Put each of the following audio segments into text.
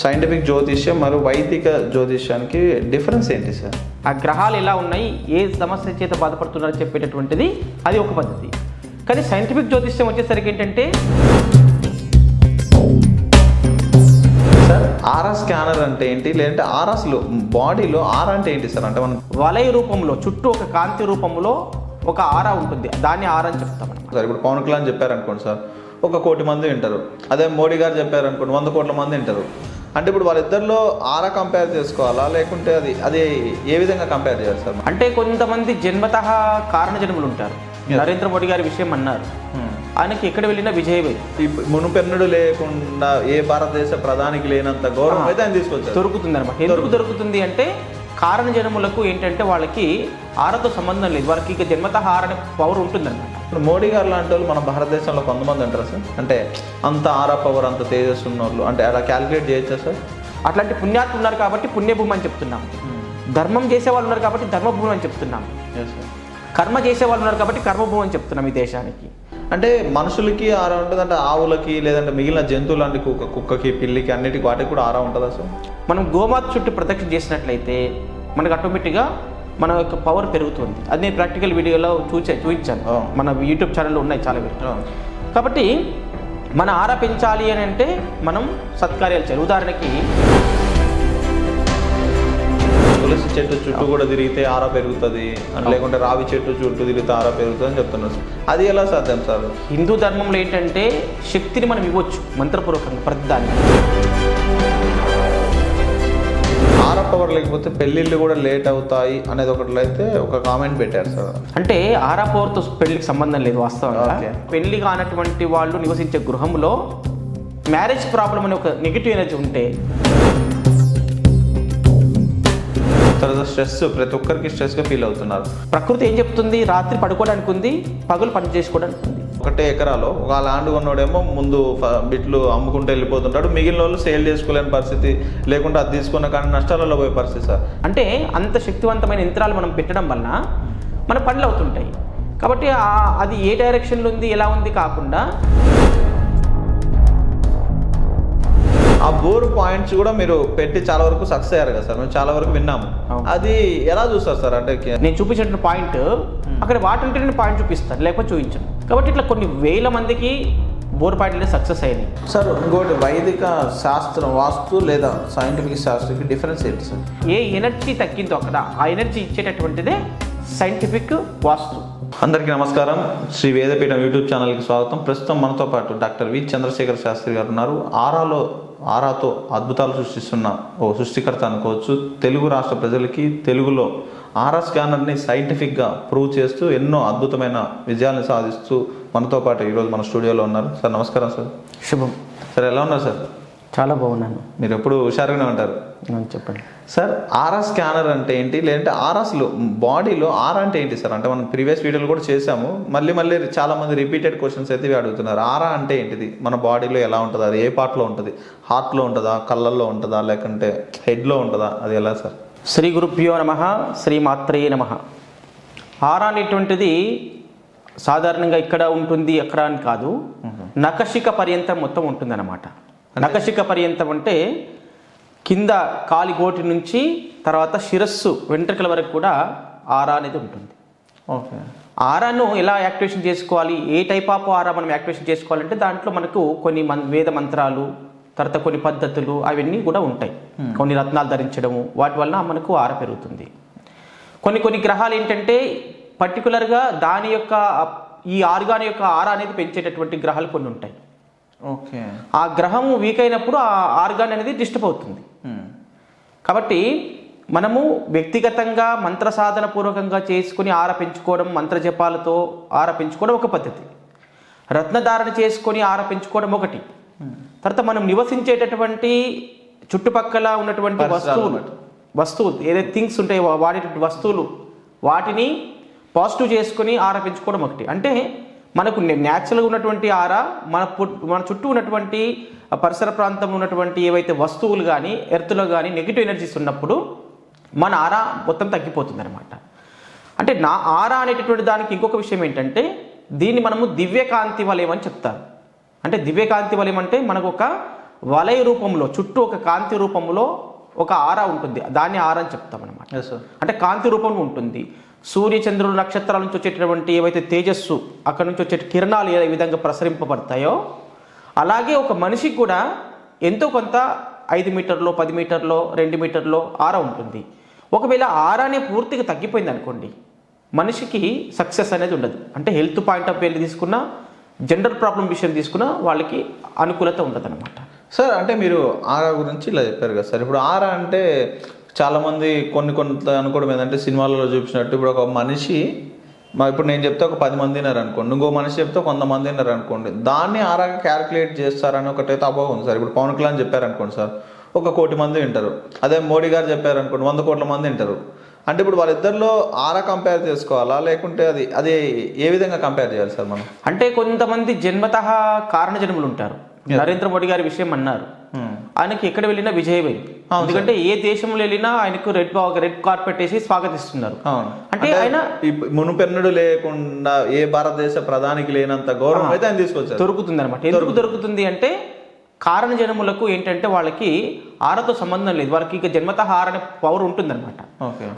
Scientific జ్యోతిష్యం మరియు వైదిక జ్యోతిష్యానికి డిఫరెన్స్ ఏంటి సార్? ఆ గ్రహాలు ఎలా ఉన్నాయి, ఏ సమస్య చేత బాధపడుతున్నారో చెప్పేటటువంటిది అది ఒక పద్ధతి. కానీ సైంటిఫిక్ జ్యోతిష్యం వచ్చేసరికి ఏంటంటే సార్ ఆరా స్కానర్ అంటే ఏంటి, లేదంటే ఆరాస్లో బాడీలో ఆరా అంటే ఏంటి సార్? అంటే మనం వలయ రూపంలో చుట్టూ ఒక కాంతి రూపంలో ఒక ఆరా ఉంటుంది, దాన్ని ఆరా అని చెప్తాం అన్నమాట. సార్ ఇప్పుడు పవన్ కళ్యాణ్ చెప్పారనుకోండి సార్, 1 కోటి మంది వింటారు. అదే మోడీ గారు చెప్పారనుకోండి 100 కోట్ల మంది వింటారు. అంటే ఇప్పుడు వాళ్ళిద్దరిలో ఆరా కంపేర్ చేసుకోవాలా, లేకుంటే అది ఏ విధంగా కంపేర్ చేయాలి సార్? అంటే కొంతమంది జన్మతః కారణ జన్మలు ఉంటారు. నరేంద్ర మోడీ గారి విషయం అన్నారు, ఆయనకి ఎక్కడ వెళ్ళినా విజయమే. మునుపెన్నడు లేకుండా ఏ భారతదేశ ప్రధానికి లేనంత గౌరవం అయితే ఆయన తీసుకొచ్చారు. దొరుకుతుంది అనమాట. ఎందుకు దొరుకుతుంది అంటే కారణ జన్ములకు ఏంటంటే వాళ్ళకి ఆరతో సంబంధం లేదు, వాళ్ళకి ఇక జన్మతః ఆరణ పవర్ ఉంటుందన్నమాట. ఇప్పుడు మోడీ గారు లాంటి వాళ్ళు మన భారతదేశంలో కొంతమంది అంటారు సార్, అంటే అంత ఆరా పవర్ అంత తేజస్సు ఉన్న వాళ్ళు, అంటే అలా క్యాలిక్యులేట్ చేయొచ్చా సార్? అట్లాంటి పుణ్యాత్ములు ఉన్నారు కాబట్టి పుణ్యభూమి అని చెప్తున్నాం. ధర్మం చేసే వాళ్ళు ఉన్నారు కాబట్టి ధర్మభూమి అని చెప్తున్నాం. కర్మ చేసే వాళ్ళు ఉన్నారు కాబట్టి కర్మభూమి అని చెప్తున్నాం ఈ దేశానికి. అంటే మనుషులకి ఆరా ఉంటుంది, అంటే ఆవులకి లేదంటే మిగిలిన జంతువులు అంటే కుక్కకి పిల్లికి అన్నిటికి వాటికి కూడా ఆరా ఉంటుందా సార్? మనం గోమాత చుట్టూ ప్రదక్షిణ చేసినట్లయితే మనకు ఆటోమేటిక్గా మన యొక్క పవర్ పెరుగుతుంది. అది నేను ప్రాక్టికల్ వీడియోలో చూపించాను, మన యూట్యూబ్ ఛానల్లో ఉన్నాయి చాలా వీడియో. కాబట్టి మన ఆరా పెంచాలి అని అంటే మనం సత్కార్యాలు చేయాలి. ఉదాహరణకి తులసి చెట్టు చుట్టూ కూడా తిరిగితే ఆరా పెరుగుతుంది, లేకుంటే రావి చెట్టు చుట్టూ తిరిగితే ఆరా పెరుగుతుంది అని చెప్తున్నారు సార్. అది ఎలా సాధ్యం సార్? హిందూ ధర్మంలో ఏంటంటే శక్తిని మనం ఇవ్వచ్చు మంత్రపూర్వకంగా ప్రతిదాన్ని. ఆరా పవర్ లేకపోతే పెళ్ళిళ్ళు కూడా లేట్ అవుతాయి అనేది ఒకటి అయితే ఒక కామెంట్ పెట్టారు సార్. అంటే ఆరా పవర్తో పెళ్లికి సంబంధం లేదు వాస్తవంగా. పెళ్లి కానటువంటి వాళ్ళు నివసించే గృహంలో మ్యారేజ్ ప్రాబ్లం అనే ఒక నెగిటివ్ ఎనర్జీ ఉంటే తర్వాత స్ట్రెస్, ప్రతి ఒక్కరికి స్ట్రెస్గా ఫీల్ అవుతున్నారు. ప్రకృతి ఏం చెప్తుంది, రాత్రి పడుకోవడానికి ఉంది, పగలు పని చేసుకోవడానికి ఉంది. 1 ఎకరాలో ఒక ల్యాండ్ కొన్నోడేమో ముందు బిట్లు అమ్ముకుంటూ వెళ్ళిపోతుంటాడు, మిగిలిన వాళ్ళు సేల్ చేసుకోలేని పరిస్థితి, లేకుంటే అది తీసుకున్న కానీ నష్టాలలో పోయే పరిస్థితి సార్. అంటే అంత శక్తివంతమైన యంత్రాలు మనం పెట్టడం వలన మన పనులు అవుతుంటాయి. కాబట్టి అది ఏ డైరెక్షన్లో ఉంది ఎలా ఉంది కాకుండా ఆ బోర్ పాయింట్స్ కూడా మీరు పెట్టి చాలా వరకు సక్సెస్ అయ్యారు కదా సార్, మేము చాలా వరకు విన్నాము. అది ఎలా చూస్తారు సార్? అంటే నేను చూపించిన పాయింట్ అక్కడ వాటి పాయింట్ చూపిస్తారు, లేకపోతే చూపించను. కాబట్టి ఇట్లా కొన్ని వేల మందికి బోర్ పాయింట్లు సక్సెస్ అయినాయి సార్. ఇంకోటి వైదిక శాస్త్రం, వాస్తు లేదా సైంటిఫిక్ శాస్త్రంకి డిఫరెన్స్ ఏంటి సార్? ఏ ఎనర్జీ తగ్గిందో అక్కడ ఆ ఎనర్జీ ఇచ్చేటటువంటిదే సైంటిఫిక్ వాస్తు. అందరికీ నమస్కారం. శ్రీ వేదపీఠం యూట్యూబ్ ఛానల్కి స్వాగతం. ప్రస్తుతం మనతో పాటు డాక్టర్ వి చంద్రశేఖర్ శాస్త్రి గారు ఉన్నారు. ఆరాతో అద్భుతాలు సృష్టిస్తున్న ఓ సృష్టికర్త అనుకోవచ్చు. తెలుగు రాష్ట్ర ప్రజలకి తెలుగులో ఆరా స్కానర్ని సైంటిఫిక్గా ప్రూవ్ చేస్తూ ఎన్నో అద్భుతమైన విజయాలను సాధిస్తూ మనతో పాటు ఈరోజు మన స్టూడియోలో ఉన్నారు. సార్ నమస్కారం సార్. శుభం సార్, ఎలా ఉన్నారు సార్? చాలా బాగున్నాను. మీరు ఎప్పుడు హుషారుగానే ఉంటారు. చెప్పండి సార్. ఆరా స్కానర్ అంటే ఏంటి, లేదంటే ఆరాస్లో బాడీలో ఆరా అంటే ఏంటి సార్? అంటే మనం ప్రీవియస్ వీడియోలు కూడా చేసాము, మళ్ళీ చాలా మంది రిపీటెడ్ క్వశ్చన్స్ అయితే అడుగుతున్నారు. ఆరా అంటే ఏంటిది, మన బాడీలో ఎలా ఉంటుంది, అది ఏ పార్ట్లో ఉంటుంది, హార్ట్లో ఉంటుందా, కళ్ళల్లో ఉంటుందా, లేకుంటే హెడ్లో ఉంటుందా, అది ఎలా సార్? శ్రీ గురుభ్యో నమః, శ్రీ మాత్రేయ నమః. ఆరా అనేటువంటిది సాధారణంగా ఇక్కడ ఉంటుంది అక్కడ అని కాదు, నఖశిఖ పర్యంతం మొత్తం ఉంటుంది అన్నమాట. నఖశిఖ పర్యంతం అంటే కింద కాలిగోటి నుంచి తర్వాత శిరస్సు వెంట్రుకల వరకు కూడా ఆరా అనేది ఉంటుంది. ఓకే. ఆరాను ఎలా యాక్టివేషన్ చేసుకోవాలి, ఏ టైప్ ఆఫ్ ఆరా మనం యాక్టివేషన్ చేసుకోవాలంటే దాంట్లో మనకు కొన్ని వేద మంత్రాలు, తర్వాత కొన్ని పద్ధతులు అవన్నీ కూడా ఉంటాయి. కొన్ని రత్నాలు ధరించడము, వాటి వల్ల మనకు ఆరా పెరుగుతుంది. కొన్ని గ్రహాలు ఏంటంటే పర్టికులర్గా దాని యొక్క ఈ ఆర్గాన్ యొక్క ఆరా అనేది పెంచేటటువంటి గ్రహాలు కొన్ని ఉంటాయి. ఓకే. ఆ గ్రహము వీక్ అయినప్పుడు ఆ ఆర్గాన్ అనేది డిస్టర్బ్ అవుతుంది. కాబట్టి మనము వ్యక్తిగతంగా మంత్ర సాధన పూర్వకంగా చేసుకుని ఆర పెంచుకోవడం, మంత్ర జపాలతో ఆర పెంచుకోవడం ఒక పద్ధతి, రత్నధారణ చేసుకొని ఆర పెంచుకోవడం ఒకటి. తర్వాత మనం నివసించేటటువంటి చుట్టుపక్కల ఉన్నటువంటి వస్తువులు ఏదైతే థింగ్స్ ఉంటాయో వాడేటువంటి వస్తువులు వాటిని పాజిటివ్ చేసుకొని ఆర పెంచుకోవడం ఒకటి. అంటే మనకు న్యాచురల్గా ఉన్నటువంటి ఆరా మన చుట్టూ ఉన్నటువంటి పరిసర ప్రాంతంలో ఉన్నటువంటి ఏవైతే వస్తువులు కానీ ఎర్త్లో కానీ నెగిటివ్ ఎనర్జీస్ ఉన్నప్పుడు మన ఆరా మొత్తం తగ్గిపోతుంది అనమాట. అంటే నా ఆరా అనేటటువంటి దానికి ఇంకొక విషయం ఏంటంటే దీన్ని మనము దివ్యకాంతి వలయం అని చెప్తారు. అంటే దివ్యకాంతి వలయం అంటే మనకు ఒక వలయ రూపంలో చుట్టూ ఒక కాంతి రూపంలో ఒక ఆరా ఉంటుంది, దాన్ని ఆరా అని చెప్తాం అనమాట. Yes, sir. అంటే కాంతి రూపంలో ఉంటుంది. సూర్య చంద్రుడు నక్షత్రాల నుంచి వచ్చేటటువంటి ఏవైతే తేజస్సు అక్కడ నుంచి వచ్చే కిరణాలు ఏ విధంగా ప్రసరింపబడతాయో అలాగే ఒక మనిషికి కూడా ఎంతో కొంత 5 మీటర్లో 10 మీటర్లో 2 మీటర్లో ఆరా ఉంటుంది. ఒకవేళ ఆరానే పూర్తిగా తగ్గిపోయింది అనుకోండి, మనిషికి సక్సెస్ అనేది ఉండదు. అంటే హెల్త్ పాయింట్ ఆఫ్ వ్యూ తీసుకున్నా, జెండర్ ప్రాబ్లం విషయం తీసుకున్నా వాళ్ళకి అనుకూలత ఉండదు అనమాట. సార్ అంటే మీరు ఆరా గురించి ఇలా చెప్పారు కదా సార్. ఇప్పుడు ఆరా అంటే చాలామంది కొన్ని అనుకోవడం ఏంటంటే సినిమాలలో చూపించినట్టు ఇప్పుడు ఒక మనిషి ఇప్పుడు నేను చెప్తే ఒక 10 మంది ఉన్నారు అనుకోండి, ఇంకో మనిషి చెప్తే 100 మంది ఉన్నారు అనుకోండి, దాన్ని ఆరాగా క్యాలిక్యులేట్ చేస్తారని ఒకటైతే అపోహ ఉంది సార్. ఇప్పుడు పవన్ కళ్యాణ్ చెప్పారనుకోండి సార్, 1 కోటి మంది వింటారు. అదే మోడీ గారు చెప్పారనుకోండి 100 కోట్ల మంది వింటారు. అంటే ఇప్పుడు వాళ్ళిద్దరిలో ఆరా కంపేర్ చేసుకోవాలా, లేకుంటే అది ఏ విధంగా కంపేర్ చేయాలి సార్ మనం? అంటే కొంతమంది జన్మతః కారణ జన్ములు ఉంటారు. నరేంద్ర మోడీ గారి విషయం అన్నారు, ఆయనకి ఎక్కడ వెళ్ళినా విజయమే. ఎందుకంటే ఏ దేశంలో వెళ్ళినా ఆయనకు రెడ్ కార్పెట్ వేసి స్వాగతిస్తున్నారు. అంటే ఆయన మునుపెన్నడు లేకుండా ఏ భారతదేశ ప్రధానికి లేనంత గౌరవం అయితే ఆయన తీసుకొచ్చారు. దొరుకుతుంది అనమాట. ఎందుకు దొరుకుతుంది అంటే కారణ జనములకు ఏంటంటే వాళ్ళకి ఆరతో సంబంధం లేదు, వాళ్ళకి ఇక జన్మతః ఆర అనే పవర్ ఉంటుందన్నమాట.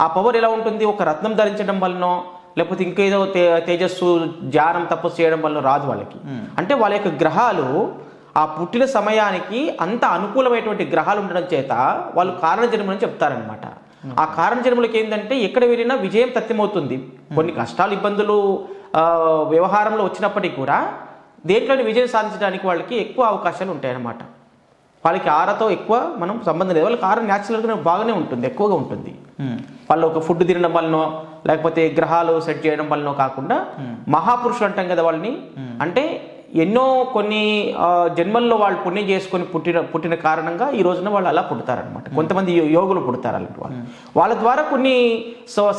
ఆ పవర్ ఎలా ఉంటుంది, ఒక రత్నం ధరించడం వలనో లేకపోతే ఇంకేదో తేజస్సు ధ్యానం తపస్సు చేయడం వల్ల రాదు వాళ్ళకి. అంటే వాళ్ళ యొక్క గ్రహాలు ఆ పుట్టిన సమయానికి అంత అనుకూలమైనటువంటి గ్రహాలు ఉండడం చేత వాళ్ళు కారణ జన్మని చెప్తారనమాట. ఆ కారణ జన్మలకు ఏంటంటే ఎక్కడ వెళ్ళినా విజయం తథ్యమవుతుంది. కొన్ని కష్టాలు ఇబ్బందులు వ్యవహారంలో వచ్చినప్పటికీ కూడా దేంట్లోని విజయం సాధించడానికి వాళ్ళకి ఎక్కువ అవకాశాలు ఉంటాయన్నమాట. వాళ్ళకి ఆరతో ఎక్కువ మనం సంబంధం లేదు, వాళ్ళకి ఆర న్యాచురల్గా బాగానే ఉంటుంది, ఎక్కువగా ఉంటుంది. వాళ్ళు ఒక ఫుడ్ తినడం వల్లనో లేకపోతే గ్రహాలు సెట్ చేయడం వల్లనో కాకుండా మహాపురుషులు అంటాం కదా వాళ్ళని. అంటే ఎన్నో కొన్ని జన్మల్లో వాళ్ళు పుణ్యం చేసుకొని పుట్టిన కారణంగా ఈ రోజున వాళ్ళు అలా పుడతారనమాట. కొంతమంది యోగులు పుడతారు అలాంటి వాళ్ళు. వాళ్ళ ద్వారా కొన్ని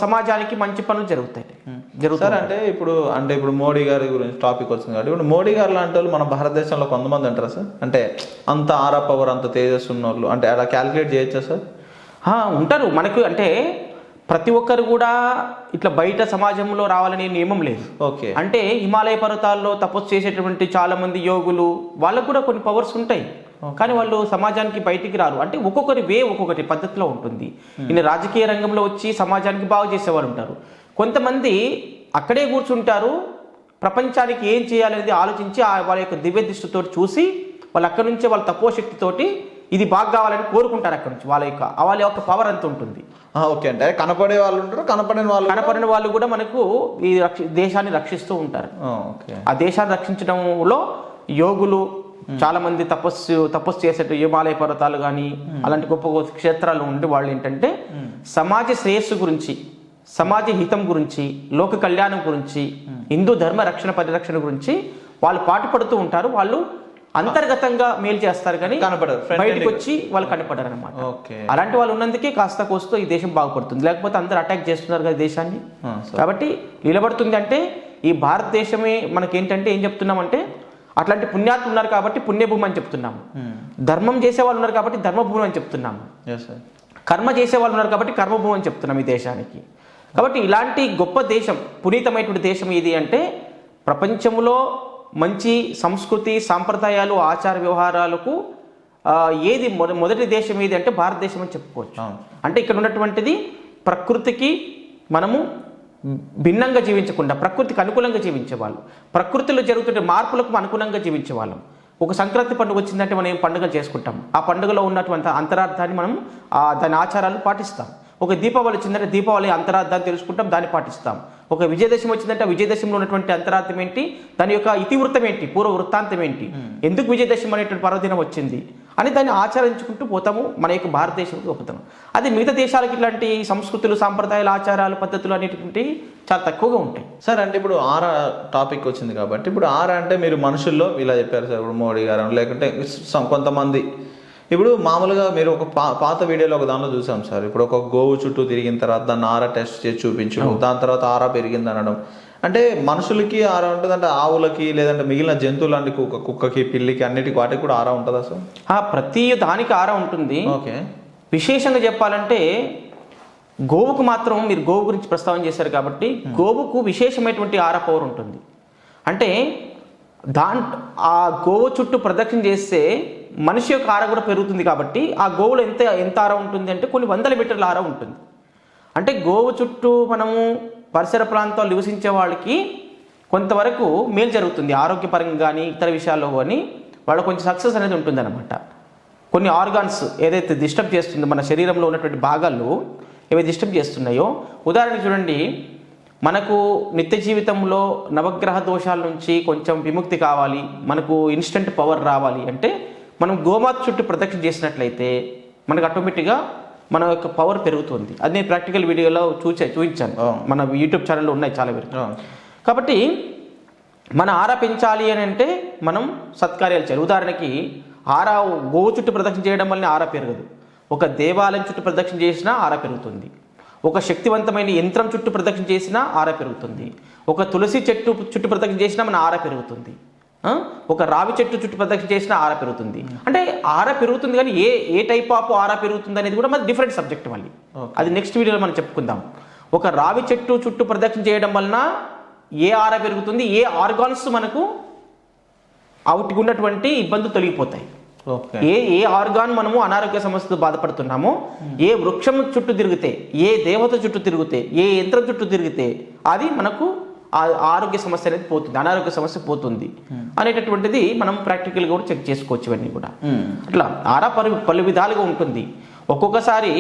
సమాజానికి మంచి పనులు జరుగుతాయి. అంటే ఇప్పుడు మోడీ గారి గురించి టాపిక్ వచ్చింది కాబట్టి, ఇప్పుడు మోడీ గారు లాంటి వాళ్ళు మన భారతదేశంలో కొంతమంది అంటారా సార్? అంటే అంత ఆరా పవర్ అంత తేజస్సు ఉన్న వాళ్ళు అంటే అలా క్యాలిక్యులేట్ చేయొచ్చా సార్? ఉంటారు మనకు. అంటే ప్రతి ఒక్కరు కూడా ఇట్లా బయట సమాజంలో రావాలనే నియమం లేదు. ఓకే. అంటే హిమాలయ పర్వతాల్లో తపస్సు చేసేటువంటి చాలా మంది యోగులు వాళ్ళకు కూడా కొన్ని పవర్స్ ఉంటాయి, కానీ వాళ్ళు సమాజానికి బయటికి రారు. అంటే ఒక్కొక్కరి ఒక్కొక్కటి పద్ధతిలో ఉంటుంది. ఈయన రాజకీయ రంగంలో వచ్చి సమాజానికి బాగు చేసేవాళ్ళు ఉంటారు. కొంతమంది అక్కడే కూర్చుంటారు, ప్రపంచానికి ఏం చేయాలనేది ఆలోచించి వాళ్ళ యొక్క దివ్య దృష్టితో చూసి వాళ్ళు అక్కడి నుంచే వాళ్ళ తపోశక్తితోటి ఇది బాగా కావాలని కోరుకుంటారు. అక్కడ నుంచి వాళ్ళ యొక్క పవర్ అంత ఉంటుంది. ఓకే. అంటే కనపడే వాళ్ళు ఉంటారు, కనపడిన వాళ్ళు కూడా మనకు ఈ దేశాన్ని రక్షిస్తూ ఉంటారు. ఆ దేశాన్ని రక్షించడంలో యోగులు చాలా మంది తపస్సు చేసేట హిమాలయ పర్వతాలు కానీ అలాంటి గొప్ప గొప్ప క్షేత్రాలు ఉండి వాళ్ళు ఏంటంటే సమాజ శ్రేయస్సు గురించి, సమాజ హితం గురించి, లోక కళ్యాణం గురించి, హిందూ ధర్మ రక్షణ పరిరక్షణ గురించి వాళ్ళు పాటుపడుతూ ఉంటారు. వాళ్ళు అంతర్గతంగా మేలు చేస్తారు కానీ బయటకు వచ్చి వాళ్ళు కనపడరు అనమాట. అలాంటి వాళ్ళు ఉన్నందుకే కాస్త కోస్తో ఈ దేశం బాగుపడుతుంది. లేకపోతే అందరూ అటాక్ చేస్తున్నారు కదా దేశాన్ని. కాబట్టి నిలబడుతుంది అంటే ఈ భారతదేశమే మనకేంటంటే ఏం చెప్తున్నామంటే అట్లాంటి పుణ్యాత్ములు ఉన్నారు కాబట్టి పుణ్యభూమి అని చెప్తున్నాము. ధర్మం చేసే వాళ్ళు ఉన్నారు కాబట్టి ధర్మభూమి అని చెప్తున్నాము. కర్మ చేసే వాళ్ళు ఉన్నారు కాబట్టి కర్మభూమి అని చెప్తున్నాం ఈ దేశానికి. కాబట్టి ఇలాంటి గొప్ప దేశం, పునీతమైనటువంటి దేశం ఇది అంటే ప్రపంచంలో మంచి సంస్కృతి సాంప్రదాయాలు ఆచార వ్యవహారాలకు ఏది మొదటి దేశం ఏది అంటే భారతదేశం అని చెప్పుకోవచ్చు. అంటే ఇక్కడ ఉన్నటువంటిది ప్రకృతికి మనము భిన్నంగా జీవించకుండా ప్రకృతికి అనుకూలంగా జీవించేవాళ్ళు, ప్రకృతిలో జరుగుతుంటే మార్పులకు అనుకూలంగా జీవించేవాళ్ళం. ఒక సంక్రాంతి పండుగ వచ్చిందంటే మనం ఏం పండుగ చేసుకుంటాం, ఆ పండుగలో ఉన్నటువంటి అంతరార్థాన్ని మనం దాని ఆచారాలు పాటిస్తాం. ఒక దీపావళి వచ్చిందంటే దీపావళి అంతరార్థాన్ని తెలుసుకుంటాం, దాన్ని పాటిస్తాం. ఒక విజయదశమి వచ్చిందంటే విజయదశమిలో ఉన్నటువంటి అంతరార్థం ఏంటి, దాని యొక్క ఇతివృత్తం ఏంటి, పూర్వ వృత్తాంతం ఏంటి, ఎందుకు విజయదశమి అనేటువంటి పర్వదినం వచ్చింది అని దాన్ని ఆచరించుకుంటూ పోతాము. మన యొక్క భారతదేశంలో గొప్పతనం అది. మిగతా దేశాలకి ఇట్లాంటి సంస్కృతులు సాంప్రదాయాలు ఆచారాలు పద్ధతులు అనేటువంటి చాలా తక్కువగా ఉంటాయి సార్. అంటే ఇప్పుడు ఆరా టాపిక్ వచ్చింది కాబట్టి, ఇప్పుడు ఆరా అంటే మీరు మనుషుల్లో ఇలా చెప్పారు సార్. ఇప్పుడు మోడీ గారు లేకుంటే కొంతమంది ఇప్పుడు మామూలుగా మీరు ఒక పాత వీడియోలో ఒక దానిలో చూసాం సార్. ఇప్పుడు ఒక గోవు చుట్టూ తిరిగిన తర్వాత దాన్ని ఆరా టెస్ట్ చేసి చూపించడం, దాని తర్వాత ఆరా పెరిగింది అనడం. అంటే మనుషులకి ఆరా ఉంటుంది, అంటే ఆవులకి లేదంటే మిగిలిన జంతువులు అంటే కుక్కకి పిల్లికి అన్నిటికి వాటికి కూడా ఆరా ఉంటుందా సార్? ప్రతి దానికి ఆరా ఉంటుంది. ఓకే. విశేషంగా చెప్పాలంటే గోవుకు మాత్రం, మీరు గోవు గురించి ప్రస్తావన చేశారు కాబట్టి గోవుకు విశేషమైనటువంటి ఆరా పవర్ ఉంటుంది. అంటే ఆ గోవు చుట్టూ ప్రదక్షిణ చేస్తే మనిషి యొక్క ఆర కూడా పెరుగుతుంది. కాబట్టి ఆ గోవులో ఎంత ఆర ఉంటుంది అంటే కొన్ని వందల మీటర్ల ఆర ఉంటుంది. అంటే గోవు చుట్టూ మనము పరిసర ప్రాంతాలు నివసించే వాళ్ళకి కొంతవరకు మేలు జరుగుతుంది, ఆరోగ్యపరంగా కానీ ఇతర విషయాల్లో కానీ వాళ్ళకి కొంచెం సక్సెస్ అనేది ఉంటుంది అనమాట. కొన్ని ఆర్గాన్స్ ఏదైతే డిస్టర్బ్ చేస్తుందో మన శరీరంలో ఉన్నటువంటి భాగాలు ఏవైతే డిస్టర్బ్ చేస్తున్నాయో, ఉదాహరణకు చూడండి, మనకు నిత్య జీవితంలో నవగ్రహ దోషాల నుంచి కొంచెం విముక్తి కావాలి, మనకు ఇన్స్టెంట్ పవర్ రావాలి అంటే మనం గోమాత చుట్టూ ప్రదక్షిణ చేసినట్లయితే మనకు ఆటోమేటిక్గా మన యొక్క పవర్ పెరుగుతుంది. అది నేను ప్రాక్టికల్ వీడియోలో చూపించాను, మన యూట్యూబ్ ఛానల్లో ఉన్నాయి చాలా వరకు. కాబట్టి మన ఆరా పెంచాలి అని అంటే మనం సత్కార్యాలు చేయాలి. ఉదాహరణకి ఆరా గోవు చుట్టూ ప్రదక్షిణ చేయడం వల్ల ఆరా పెరగదు, ఒక దేవాలయం చుట్టూ ప్రదక్షిణ చేసినా ఆరా పెరుగుతుంది, ఒక శక్తివంతమైన యంత్రం చుట్టూ ప్రదక్షిణ చేసినా ఆరా పెరుగుతుంది, ఒక తులసి చెట్టు చుట్టూ ప్రదక్షిణ చేసినా మన ఆరా పెరుగుతుంది, ఒక రావి చెట్టు చుట్టూ ప్రదక్షిణ చేసినా ఆరా పెరుగుతుంది. అంటే ఆరా పెరుగుతుంది, కానీ ఏ టైప్ ఆఫ్ ఆరా పెరుగుతుంది అనేది కూడా మన డిఫరెంట్ సబ్జెక్ట్ మళ్ళీ. అది నెక్స్ట్ వీడియోలో మనం చెప్పుకుందాం. ఒక రావి చెట్టు చుట్టూ ప్రదక్షిణ చేయడం వలన ఏ ఆరా పెరుగుతుంది, ఏ ఆర్గాన్స్ మనకు వాటికి ఉన్నటువంటి ఇబ్బందులు తొలగిపోతాయి. ఏ ఆర్గాన్ మనము అనారోగ్య సమస్యతో బాధపడుతున్నామో, ఏ వృక్షం చుట్టూ తిరిగితే, ఏ దేవత చుట్టూ తిరిగితే, ఏ యంత్రం చుట్టూ తిరిగితే అది మనకు ఆరోగ్య సమస్య అనేది పోతుంది, అనారోగ్య సమస్య పోతుంది అనేటటువంటిది మనం ప్రాక్టికల్గా కూడా చెక్ చేసుకోవచ్చు. ఇవన్నీ కూడా అట్లా ఆరా పలు విధాలుగా ఉంటుంది. ఒక్కొక్కసారి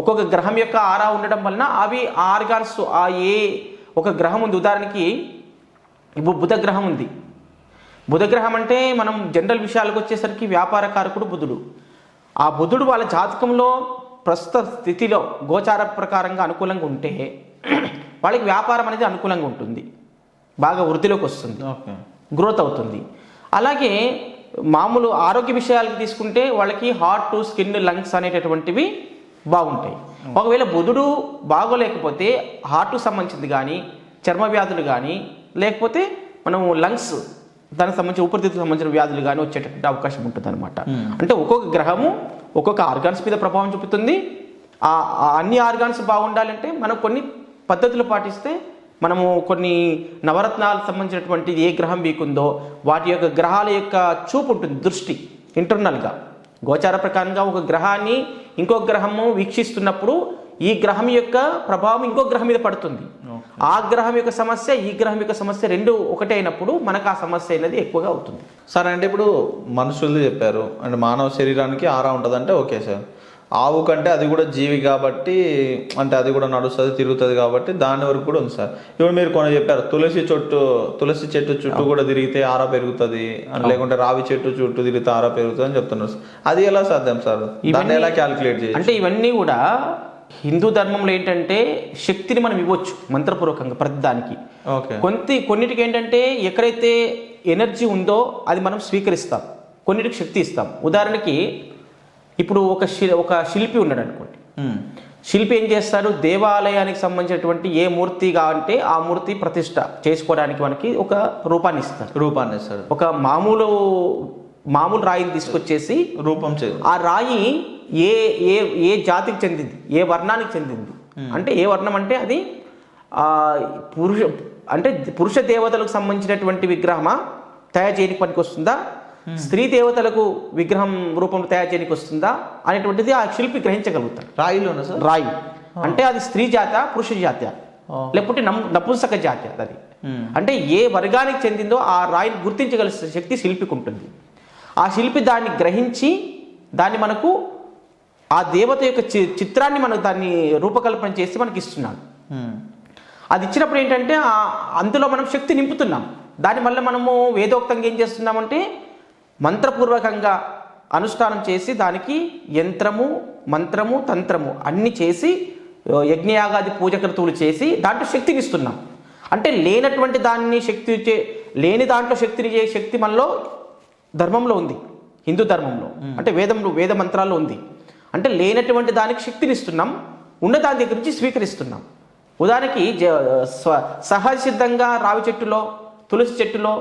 ఒక్కొక్క గ్రహం యొక్క ఆరా ఉండడం వలన అవి ఆర్గాన్స్ ఒక గ్రహం ఉంది. ఉదాహరణకి ఇప్పుడు బుధ గ్రహం ఉంది. బుధ గ్రహం అంటే మనం జనరల్ విషయాలకు వచ్చేసరికి వ్యాపార కారకుడు బుధుడు. ఆ బుధుడు వాళ్ళ జాతకంలో ప్రస్తుత స్థితిలో గోచార ప్రకారంగా అనుకూలంగా ఉంటే వాళ్ళకి వ్యాపారం అనేది అనుకూలంగా ఉంటుంది, బాగా వృద్ధిలోకి వస్తుంది, గ్రోత్ అవుతుంది. అలాగే మామూలు ఆరోగ్య విషయాలకు తీసుకుంటే వాళ్ళకి హార్ట్, స్కిన్, లంగ్స్ అనేటటువంటివి బాగుంటాయి. ఒకవేళ బుధుడు బాగోలేకపోతే హార్ట్కు సంబంధించింది కానీ, చర్మ వ్యాధులు కానీ, లేకపోతే మనం లంగ్స్ దానికి సంబంధించిన ఊపిరితిత్తులకు సంబంధించిన వ్యాధులు కానీ వచ్చేటటువంటి అవకాశం ఉంటుంది అనమాట. అంటే ఒక్కొక్క గ్రహము ఒక్కొక్క ఆర్గాన్స్ మీద ప్రభావం చూపుతుంది. అన్ని ఆర్గాన్స్ బాగుండాలంటే మనం కొన్ని పద్ధతులు పాటిస్తే, మనము కొన్ని నవరత్నాలకు సంబంధించినటువంటి ఏ గ్రహం వీకుందో వాటి యొక్క గ్రహాల యొక్క చూపు ఉంటుంది, దృష్టి ఇంటర్నల్గా గోచార ప్రకారంగా ఒక గ్రహాన్ని ఇంకొక గ్రహము వీక్షిస్తున్నప్పుడు ఈ గ్రహం యొక్క ప్రభావం ఇంకో గ్రహం మీద పడుతుంది. ఆ గ్రహం యొక్క సమస్య ఈ గ్రహం యొక్క సమస్య రెండు ఒకటే అయినప్పుడు మనకు ఆ సమస్య అనేది ఎక్కువగా అవుతుంది. సార్ అంటే ఇప్పుడు మనుషులు చెప్పారు అంటే మానవ శరీరానికి ఆరా ఉంటుంది అంటే ఓకే సార్. ఆవు కంటే అది కూడా జీవి కాబట్టి, అంటే అది కూడా నడుస్తుంది, తిరుగుతుంది కాబట్టి దాని వరకు కూడా ఉంది సార్. ఇప్పుడు మీరు కొన్ని చెప్పారు తులసి చెట్టు చుట్టూ కూడా తిరిగితే ఆరా పెరుగుతుంది, లేకుంటే రావి చెట్టు చుట్టూ తిరిగితే ఆరా పెరుగుతుంది అని చెప్తున్నారు సార్. అది ఎలా సాధ్యం సార్? దాన్ని ఎలా క్యాలిక్యులేట్ చేయాలి? అంటే ఇవన్నీ కూడా హిందూ ధర్మంలో ఏంటంటే శక్తిని మనం ఇవ్వచ్చు మంత్రపూర్వకంగా ప్రతిదానికి. కొన్నిటికి ఏంటంటే ఎక్కడైతే ఎనర్జీ ఉందో అది మనం స్వీకరిస్తాం, కొన్నిటికి శక్తి ఇస్తాం. ఉదాహరణకి ఇప్పుడు ఒక శిల్పి ఉన్నాడు అనుకోండి. శిల్పి ఏం చేస్తాడు, దేవాలయానికి సంబంధించినటువంటి ఏ మూర్తి కావాలంటే ఆ మూర్తి ప్రతిష్ట చేసుకోవడానికి మనకి ఒక రూపాన్ని ఇస్తాడు. ఒక మామూలు రాయిని తీసుకొచ్చేసి ఆ రాయి ఏ జాతికి చెందింది, ఏ వర్ణానికి చెందింది అంటే ఏ వర్ణం అంటే అది పురుష దేవతలకు సంబంధించినటువంటి విగ్రహమా తయారు చేయడానికి పనికి వస్తుందా, స్త్రీ దేవతలకు విగ్రహం రూపంలో తయారు చేయడానికి వస్తుందా అనేటువంటిది ఆ శిల్పి గ్రహించగలుగుతాడు. రాయి అంటే అది స్త్రీ జాత, పురుష జాత, లేకపోతే నపుంసక జాత. అది అంటే ఏ వర్గానికి చెందిందో ఆ రాయిని గుర్తించగలిగే శక్తి శిల్పికి ఉంటుంది. ఆ శిల్పి దాన్ని గ్రహించి దాన్ని మనకు ఆ దేవత యొక్క చిత్రాన్ని మనకు దాన్ని రూపకల్పన చేసి మనకి ఇస్తున్నాడు. అది ఇచ్చినప్పుడు ఏంటంటే అందులో మనం శక్తి నింపుతున్నాం. దానివల్ల మనము వేదోక్తంగా ఏం చేస్తున్నామంటే మంత్రపూర్వకంగా అనుష్ఠానం చేసి దానికి యంత్రము, మంత్రము, తంత్రము అన్ని చేసి యజ్ఞయాగాది పూజకృతువులు చేసి దాంట్లో శక్తిని ఇస్తున్నాం. అంటే లేనటువంటి దాన్ని లేని దాంట్లో శక్తిని శక్తి మనలో ధర్మంలో ఉంది, హిందూ ధర్మంలో అంటే వేద మంత్రాల్లో ఉంది. అంటే లేనటువంటి దానికి శక్తిని ఇస్తున్నాం, ఉన్న దాని దగ్గర నుంచి స్వీకరిస్తున్నాం. ఉదాహరణకి సహజ సిద్ధంగా రావి చెట్టులో, తులసి చెట్టులో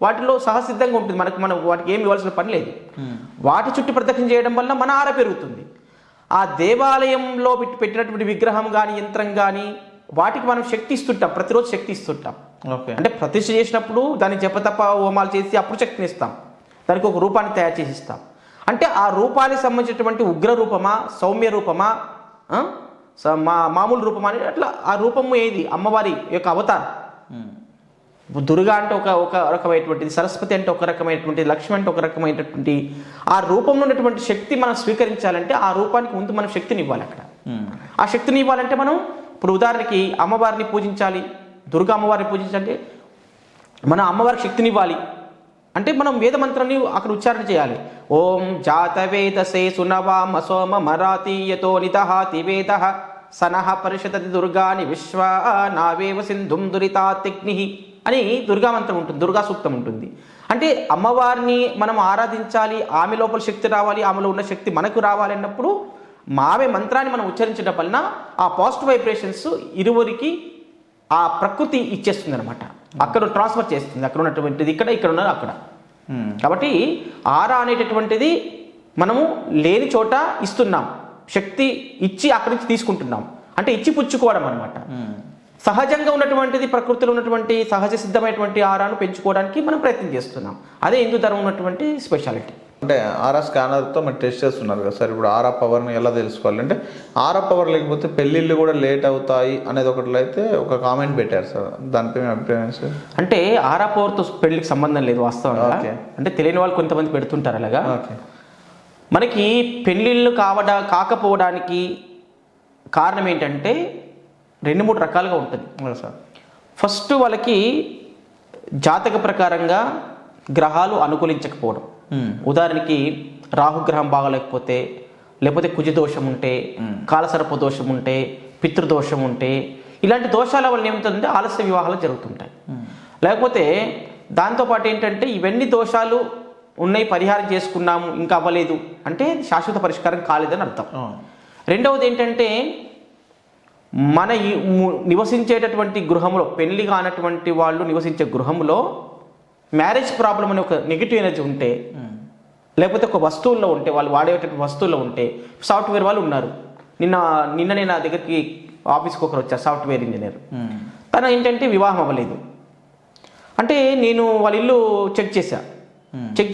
వాటిలో సహసిద్ధంగా ఉంటుంది, మనం వాటికి ఏమి ఇవ్వాల్సిన పని లేదు. వాటి చుట్టూ ప్రదక్షిణ చేయడం వల్ల మన ఆర పెరుగుతుంది. ఆ దేవాలయంలో పెట్టినటువంటి విగ్రహం కానీ యంత్రం కానీ వాటికి మనం శక్తి ఇస్తుంటాం, ప్రతిరోజు శక్తి ఇస్తుంటాం. అంటే ప్రతిష్ఠ చేసినప్పుడు దాన్ని జపతప హోమాలు చేసి అప్పుడు శక్తిని ఇస్తాం, దానికి ఒక రూపాన్ని తయారు చేసి ఇస్తాం. అంటే ఆ రూపానికి సంబంధించినటువంటి ఉగ్ర రూపమా, సౌమ్య రూపమా, మామూలు రూపమా అని అట్లా ఆ రూపము ఏది అమ్మవారి యొక్క అవతారం. దుర్గా అంటే ఒక రకమైనటువంటిది, సరస్వతి అంటే ఒక రకమైనటువంటి, లక్ష్మి అంటే ఒక రకమైనటువంటి ఆ రూపంలో ఉన్నటువంటి శక్తి మనం స్వీకరించాలంటే ఆ రూపానికి ముందు మనం శక్తిని ఇవ్వాలి. అక్కడ ఆ శక్తిని ఇవ్వాలంటే మనం ఇప్పుడు ఉదాహరణకి అమ్మవారిని పూజించాలి, దుర్గా అమ్మవారిని పూజించాలంటే మనం అమ్మవారికి శక్తిని ఇవ్వాలి. అంటే మనం వేద మంత్రాన్ని అక్కడ ఉచ్చారణ చేయాలి. ఓం జాతవేదసే సునవామ సోమ మరాతీయతో నిదహాతి వేద సనహ పరిషదతి దుర్గాని విశ్వ నావేవ సింధుం దురితాగ్ని అని దుర్గా మంత్రం ఉంటుంది, దుర్గా సూక్తం ఉంటుంది. అంటే అమ్మవారిని మనం ఆరాధించాలి, ఆమె లోపల శక్తి రావాలి, ఆమెలో ఉన్న శక్తి మనకు రావాలి అన్నప్పుడు ఆమె మంత్రాన్ని మనం ఉచ్చరించడం వలన ఆ పాజిటివ్ వైబ్రేషన్స్ ఇరువురికి ఆ ప్రకృతి ఇచ్చేస్తుంది అనమాట. అక్కడ ట్రాన్స్ఫర్ చేస్తుంది, అక్కడ ఉన్నటువంటిది ఇక్కడ ఉన్నది అక్కడ. కాబట్టి ఆరా అనేటటువంటిది మనము లేని చోట ఇస్తున్నాం, శక్తి ఇచ్చి అక్కడి నుంచి తీసుకుంటున్నాం, అంటే ఇచ్చి పుచ్చుకోవడం అనమాట. సహజంగా ఉన్నటువంటిది, ప్రకృతిలో ఉన్నటువంటి సహజ సిద్ధమైనటువంటి ఆరాను పెంచుకోవడానికి మనం ప్రయత్నం చేస్తున్నాం. అదే హిందూ ధర్మం ఉన్నటువంటి స్పెషాలిటీ. అంటే ఆరా స్కానర్తో మీరు టెస్ట్ చేస్తున్నారు కదా సార్, ఇప్పుడు ఆరా పవర్ని ఎలా తెలుసుకోవాలి అంటే ఆరా పవర్ లేకపోతే పెళ్ళిళ్ళు కూడా లేట్ అవుతాయి అనేది ఒకటి అయితే ఒక కామెంట్ పెట్టారు సార్, దానిపై మీ అభిప్రాయం సార్? అంటే ఆరా పవర్తో పెళ్లికి సంబంధం లేదు వాస్తవంగా. అంటే తెలియని వాళ్ళు కొంతమంది పెడుతుంటారు అలాగా. మనకి పెళ్ళిళ్ళు కాకపోవడానికి కారణం ఏంటంటే 2-3 రకాలుగా ఉంటుంది సార్. ఫస్ట్ వాళ్ళకి జాతక ప్రకారంగా గ్రహాలు అనుకూలించకపోవడం. ఉదాహరణకి రాహుగ్రహం బాగలేకపోతే, లేకపోతే కుజదోషం ఉంటే, కాలసర్ప దోషం ఉంటే, పితృదోషం ఉంటే, ఇలాంటి దోషాల వల్ల ఏమవుతుందంటే ఆలస్య వివాహాలు జరుగుతుంటాయి. లేకపోతే దాంతోపాటు ఏంటంటే ఇవన్నీ దోషాలు ఉన్నాయి, పరిహారం చేసుకున్నాము ఇంకా అవ్వలేదు అంటే శాశ్వత పరిష్కారం కాలేదని అర్థం. రెండవది ఏంటంటే మన నివసించేటటువంటి గృహంలో, పెళ్లి కానటువంటి వాళ్ళు నివసించే గృహంలో మ్యారేజ్ ప్రాబ్లం అనే ఒక నెగిటివ్ ఎనర్జీ ఉంటే, లేకపోతే ఒక వస్తువుల్లో ఉంటే, వాళ్ళు వాడేటటువంటి వస్తువుల్లో ఉంటే, సాఫ్ట్వేర్ వాళ్ళు ఉన్నారు. నిన్న నేను నా దగ్గరికి ఆఫీస్కి ఒకరు వచ్చారు, సాఫ్ట్వేర్ ఇంజనీర్. తను ఏంటంటే వివాహం అవ్వలేదు. అంటే నేను వాళ్ళ ఇల్లు చెక్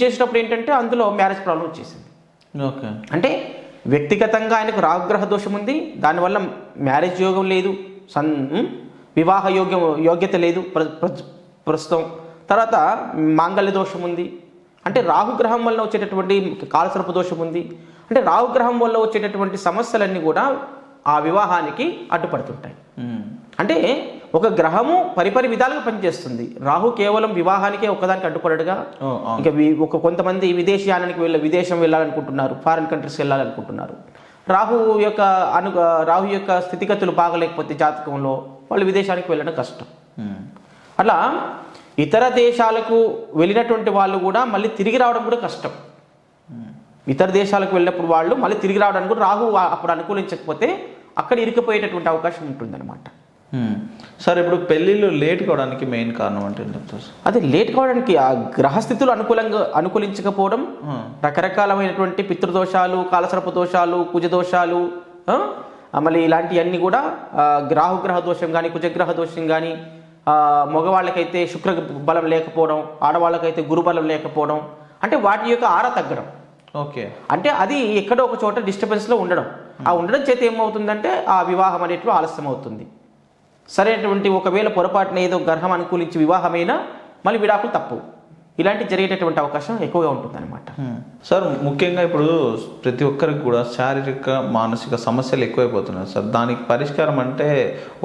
చేసినప్పుడు ఏంటంటే అందులో మ్యారేజ్ ప్రాబ్లం వచ్చేసింది. ఓకే. అంటే వ్యక్తిగతంగా ఆయనకు రాహుగ్రహ దోషం ఉంది, దానివల్ల మ్యారేజ్ యోగం లేదు, వివాహ యోగ్యత లేదు ప్రస్తుతం. తర్వాత మాంగళ్య దోషం ఉంది, అంటే రాహుగ్రహం వల్ల వచ్చేటటువంటి కాలసర్ప దోషం ఉంది. అంటే రాహుగ్రహం వల్ల వచ్చేటటువంటి సమస్యలన్నీ కూడా ఆ వివాహానికి అడ్డుపడుతుంటాయి. అంటే ఒక గ్రహము పరిపరి విధాలుగా పనిచేస్తుంది. రాహు కేవలం వివాహానికే ఒకదానికి అడ్డుపడడుగా, ఇంకా కొంతమంది విదేశయానానికి విదేశం వెళ్ళాలనుకుంటున్నారు, ఫారిన్ కంట్రీస్ వెళ్ళాలనుకుంటున్నారు. రాహు యొక్క స్థితిగతులు బాగలేకపోతే జాతకంలో వాళ్ళు విదేశానికి వెళ్ళడం కష్టం. అట్లా ఇతర దేశాలకు వెళ్ళినటువంటి వాళ్ళు కూడా మళ్ళీ తిరిగి రావడం కూడా కష్టం. ఇతర దేశాలకు వెళ్ళినప్పుడు వాళ్ళు మళ్ళీ తిరిగి రావడానికి కూడా రాహు అప్పుడు అనుకూలించకపోతే అక్కడ ఇరికిపోయేటటువంటి అవకాశం ఉంటుందన్నమాట. సార్ ఇప్పుడు పెళ్ళిళ్ళు లేట్ కావడానికి మెయిన్ కారణం అంటే అదే లేట్ కావడానికి ఆ గ్రహస్థితులు అనుకూలించకపోవడం, రకరకాలమైనటువంటి పితృదోషాలు, కాలసర్ప దోషాలు, కుజదోషాలు, మళ్ళీ ఇలాంటివన్నీ కూడా రాహుగ్రహ దోషం కానీ, కుజగ్రహ దోషం కానీ, మగవాళ్ళకైతే శుక్ర బలం లేకపోవడం, ఆడవాళ్ళకైతే గురు బలం లేకపోవడం, అంటే వాటి యొక్క ఆరా తగ్గడం. ఓకే. అంటే అది ఎక్కడో ఒక చోట డిస్టర్బెన్స్లో ఉండడం. ఆ ఉండడం చేత ఏమవుతుందంటే ఆ వివాహం అనేటువంటి ఆలస్యం అవుతుంది. సరైనటువంటి ఒకవేళ పొరపాటున ఏదో గ్రహం అనుకూలించి వివాహమైనా మళ్ళీ విడాకులు తప్పు, ఇలాంటి జరిగేటటువంటి అవకాశం ఎక్కువగా ఉంటుందన్నమాట. సార్ ముఖ్యంగా ఇప్పుడు ప్రతి ఒక్కరికి కూడా శారీరక మానసిక సమస్యలు ఎక్కువైపోతున్నాయి సార్. దానికి పరిష్కారం అంటే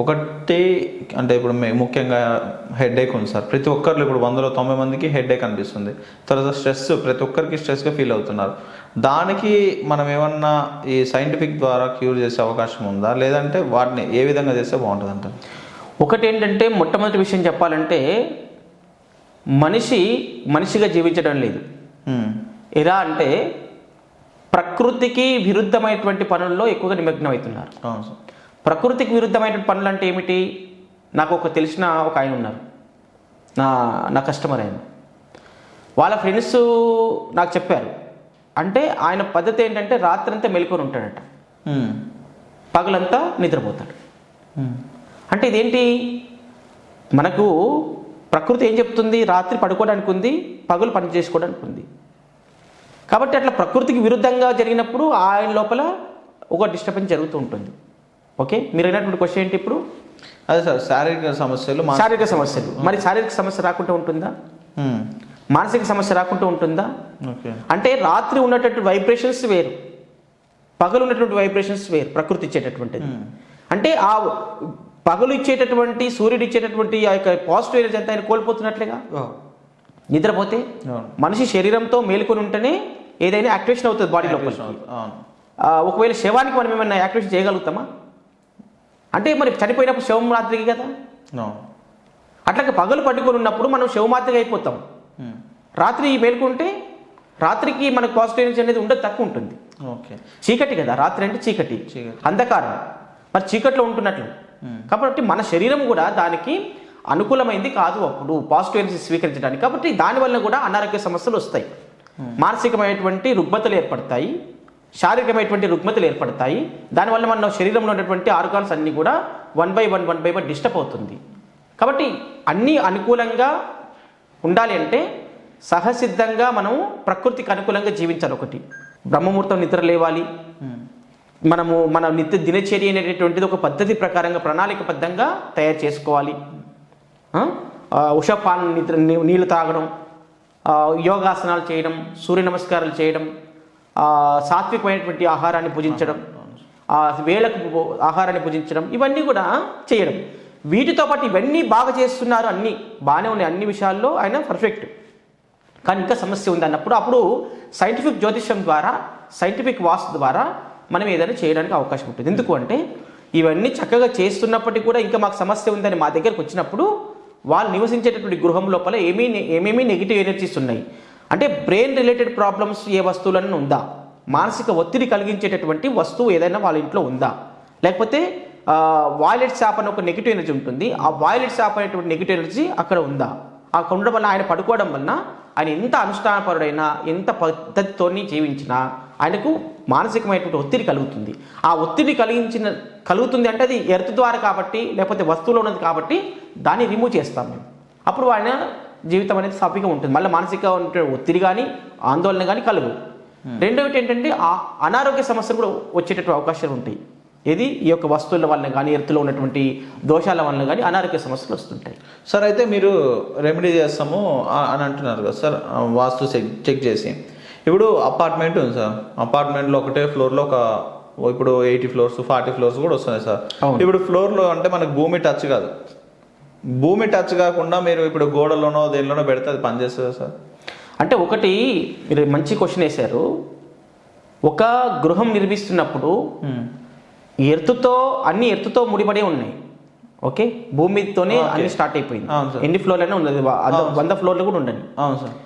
ఒకటి అంటే ఇప్పుడు ముఖ్యంగా హెడేక్ ఉంది సార్. ప్రతి ఒక్కరు ఇప్పుడు 100లో 90 మందికి హెడేక్ అనిపిస్తుంది. తర్వాత స్ట్రెస్, ప్రతి ఒక్కరికి స్ట్రెస్గా ఫీల్ అవుతున్నారు. దానికి మనం ఏమన్నా ఈ సైంటిఫిక్ ద్వారా క్యూర్ చేసే అవకాశం ఉందా, లేదంటే వాటిని ఏ విధంగా చేస్తే బాగుంటుంది అంటారు? ఒకటి ఏంటంటే మొట్టమొదటి విషయం చెప్పాలంటే మనిషిగా జీవించడం లేదు. ఎలా అంటే ప్రకృతికి విరుద్ధమైనటువంటి పనుల్లో ఎక్కువగా నిమగ్నం అవుతున్నారు. ప్రకృతికి విరుద్ధమైనటువంటి పనులు అంటే ఏమిటి? నాకు తెలిసిన ఒక ఆయన ఉన్నారు, నా కస్టమర్. ఆయన వాళ్ళ ఫ్రెండ్స్ నాకు చెప్పారు. అంటే ఆయన పద్ధతి ఏంటంటే రాత్రంతా మెలుకొని ఉంటాడట, పగలంతా నిద్రపోతాడు. అంటే ఇదేంటి? మనకు ప్రకృతి ఏం చెప్తుంది? రాత్రి పడుకోవడానికి ఉంది, పగులు పని చేసుకోవడానికి ఉంది. కాబట్టి అట్లా ప్రకృతికి విరుద్ధంగా జరిగినప్పుడు ఆయన లోపల ఒక డిస్టర్బెన్స్ జరుగుతూ ఉంటుంది. ఓకే, మీరు అయినటువంటి క్వశ్చన్ ఏంటి ఇప్పుడు? అదే సార్, శారీరక సమస్యలు శారీరక సమస్యలు. మరి శారీరక సమస్య రాకుండా ఉంటుందా? మానసిక సమస్య రాకుండా ఉంటుందా? ఓకే. అంటే రాత్రి ఉన్నటువంటి వైబ్రేషన్స్ వేరు, పగలు ఉన్నటువంటి వైబ్రేషన్స్ వేరు, ప్రకృతి ఇచ్చేటటువంటిది. అంటే ఆ పగలు ఇచ్చేటటువంటి సూర్యుడు ఇచ్చేటటువంటి ఆ యొక్క పాజిటివ్ ఎనర్జీ అంతా ఆయన కోల్పోతున్నట్లేగా. నిద్రపోతే మనిషి శరీరంతో మేలుకొని ఉంటేనే ఏదైనా యాక్టివేషన్ అవుతుంది బాడీ లోపల. ఒకవేళ శవానికి మనం ఏమైనా యాక్టివేషన్ చేయగలుగుతామా? అంటే మరి చనిపోయినప్పుడు శవం మాత్రమే కదా. అట్లాగే పగలు పట్టుకొని ఉన్నప్పుడు మనం శవం మాత్రమే అయిపోతాం. రాత్రి మేలుకుంటే రాత్రికి మనకు పాజిటివ్ ఎనర్జీ అనేది ఉండదు, తక్కువ ఉంటుంది. ఓకే. చీకటి కదా, రాత్రి అంటే చీకటి, అంధకారం. మరి చీకట్లో ఉంటున్నట్లు. కాబట్టి మన శరీరం కూడా దానికి అనుకూలమైంది కాదు అప్పుడు పాజిటివ్ ఎనర్జీ స్వీకరించడానికి. కాబట్టి దానివల్ల కూడా అనారోగ్య సమస్యలు వస్తాయి, మానసికమైనటువంటి రుగ్మతలు ఏర్పడతాయి, శారీరకమైనటువంటి రుగ్మతలు ఏర్పడతాయి. దానివల్ల మన శరీరంలో ఉన్నటువంటి ఆర్గాన్స్ అన్నీ కూడా 1 by 1 డిస్టర్బ్ అవుతుంది. కాబట్టి అన్నీ అనుకూలంగా ఉండాలి అంటే సహసిద్ధంగా మనం ప్రకృతికి అనుకూలంగా జీవించాలి. ఒకటి, బ్రహ్మముహూర్తం నిద్ర లేవాలి. మనము మన నిత్య దినచర్య అనేటటువంటిది ఒక పద్ధతి ప్రకారంగా ప్రణాళికబద్ధంగా తయారు చేసుకోవాలి. ఉషపాన్ నిద్ర, నీళ్లు తాగడం, యోగాసనాలు చేయడం, సూర్య నమస్కారాలు చేయడం, సాత్వికమైనటువంటి ఆహారాన్ని భుజించడం, వేళకు ఆహారాన్ని భుజించడం, ఇవన్నీ కూడా చేయడం. వీటితో పాటు ఇవన్నీ బాగా చేస్తున్నారు, అన్నీ బాగానే ఉన్నాయి, అన్ని విషయాల్లో ఆయన పర్ఫెక్ట్. కానీ ఇంకా సమస్య ఉంది అన్నప్పుడు అప్పుడు సైంటిఫిక్ జ్యోతిష్యం ద్వారా, సైంటిఫిక్ వాస్తు ద్వారా మనం ఏదైనా చేయడానికి అవకాశం ఉంటుంది. ఎందుకు అంటే ఇవన్నీ చక్కగా చేస్తున్నప్పటికీ కూడా ఇంకా మాకు సమస్య ఉందని మా దగ్గరకు వచ్చినప్పుడు వాళ్ళు నివసించేటటువంటి గృహం లోపల ఏమేమి నెగిటివ్ ఎనర్జీస్ ఉన్నాయి అంటే బ్రెయిన్ రిలేటెడ్ ప్రాబ్లమ్స్ ఏ వస్తువులన్నీ ఉందా, మానసిక ఒత్తిడి కలిగించేటటువంటి వస్తువు ఏదైనా వాళ్ళ ఇంట్లో ఉందా, లేకపోతే వాయిలెట్ శాప్ అనే ఒక నెగిటివ్ ఎనర్జీ ఉంటుంది, ఆ వాయిలెట్ శాప్ అనేటువంటి నెగిటివ్ ఎనర్జీ అక్కడ ఉందా, అక్కడ ఉండడం వల్ల ఆయన పడుకోవడం వలన ఆయన ఎంత అనుష్ఠానపరుడైనా ఎంత పద్ధతితోని జీవించినా ఆయనకు మానసికమైనటువంటి ఒత్తిడి కలుగుతుంది. ఆ ఒత్తిడి కలుగుతుంది అంటే అది ఎర్త్ ద్వారా కాబట్టి, లేకపోతే వస్తువులో ఉన్నది కాబట్టి దాన్ని రిమూవ్ చేస్తాం మేము. అప్పుడు ఆయన జీవితం అనేది సాఫీగా ఉంటుంది. మళ్ళీ మానసిక ఒత్తిడి కానీ ఆందోళన కానీ కలుగు. రెండవది ఏంటంటే ఆ అనారోగ్య సమస్యలు కూడా వచ్చేటటువంటి అవకాశాలు ఉంటాయి. ఇది ఈ యొక్క వస్తువుల వల్ల కానీ ఎర్త్లో ఉన్నటువంటి దోషాల వల్ల కానీ అనారోగ్య సమస్యలు వస్తుంటాయి. సార్, అయితే మీరు రెమెడీ చేస్తాము అని అంటున్నారు కదా సార్, వాస్తు చెక్ చేసి. ఇప్పుడు అపార్ట్మెంట్ ఉంది సార్, అపార్ట్మెంట్లో ఒకటే ఫ్లోర్లో ఇప్పుడు 80 floors 40 floors కూడా వస్తున్నాయి సార్. ఇప్పుడు ఫ్లోర్లో అంటే మనకు భూమి టచ్ కాదు, భూమి టచ్ కాకుండా మీరు ఇప్పుడు గోడలోనో దేనిలోనో పెడితే అది పనిచేస్తుంది సార్? అంటే ఒకటి మీరు మంచి క్వశ్చన్ వేశారు. ఒక గృహం నిర్మిస్తున్నప్పుడు అన్ని ఎర్త్తో ముడిపడే ఉన్నాయి. ఓకే, భూమితోనే అన్ని స్టార్ట్ అయిపోయింది. ఎన్ని ఫ్లోర్లైనా ఉన్నది, 100 floorలు కూడా ఉండని. అవును సార్.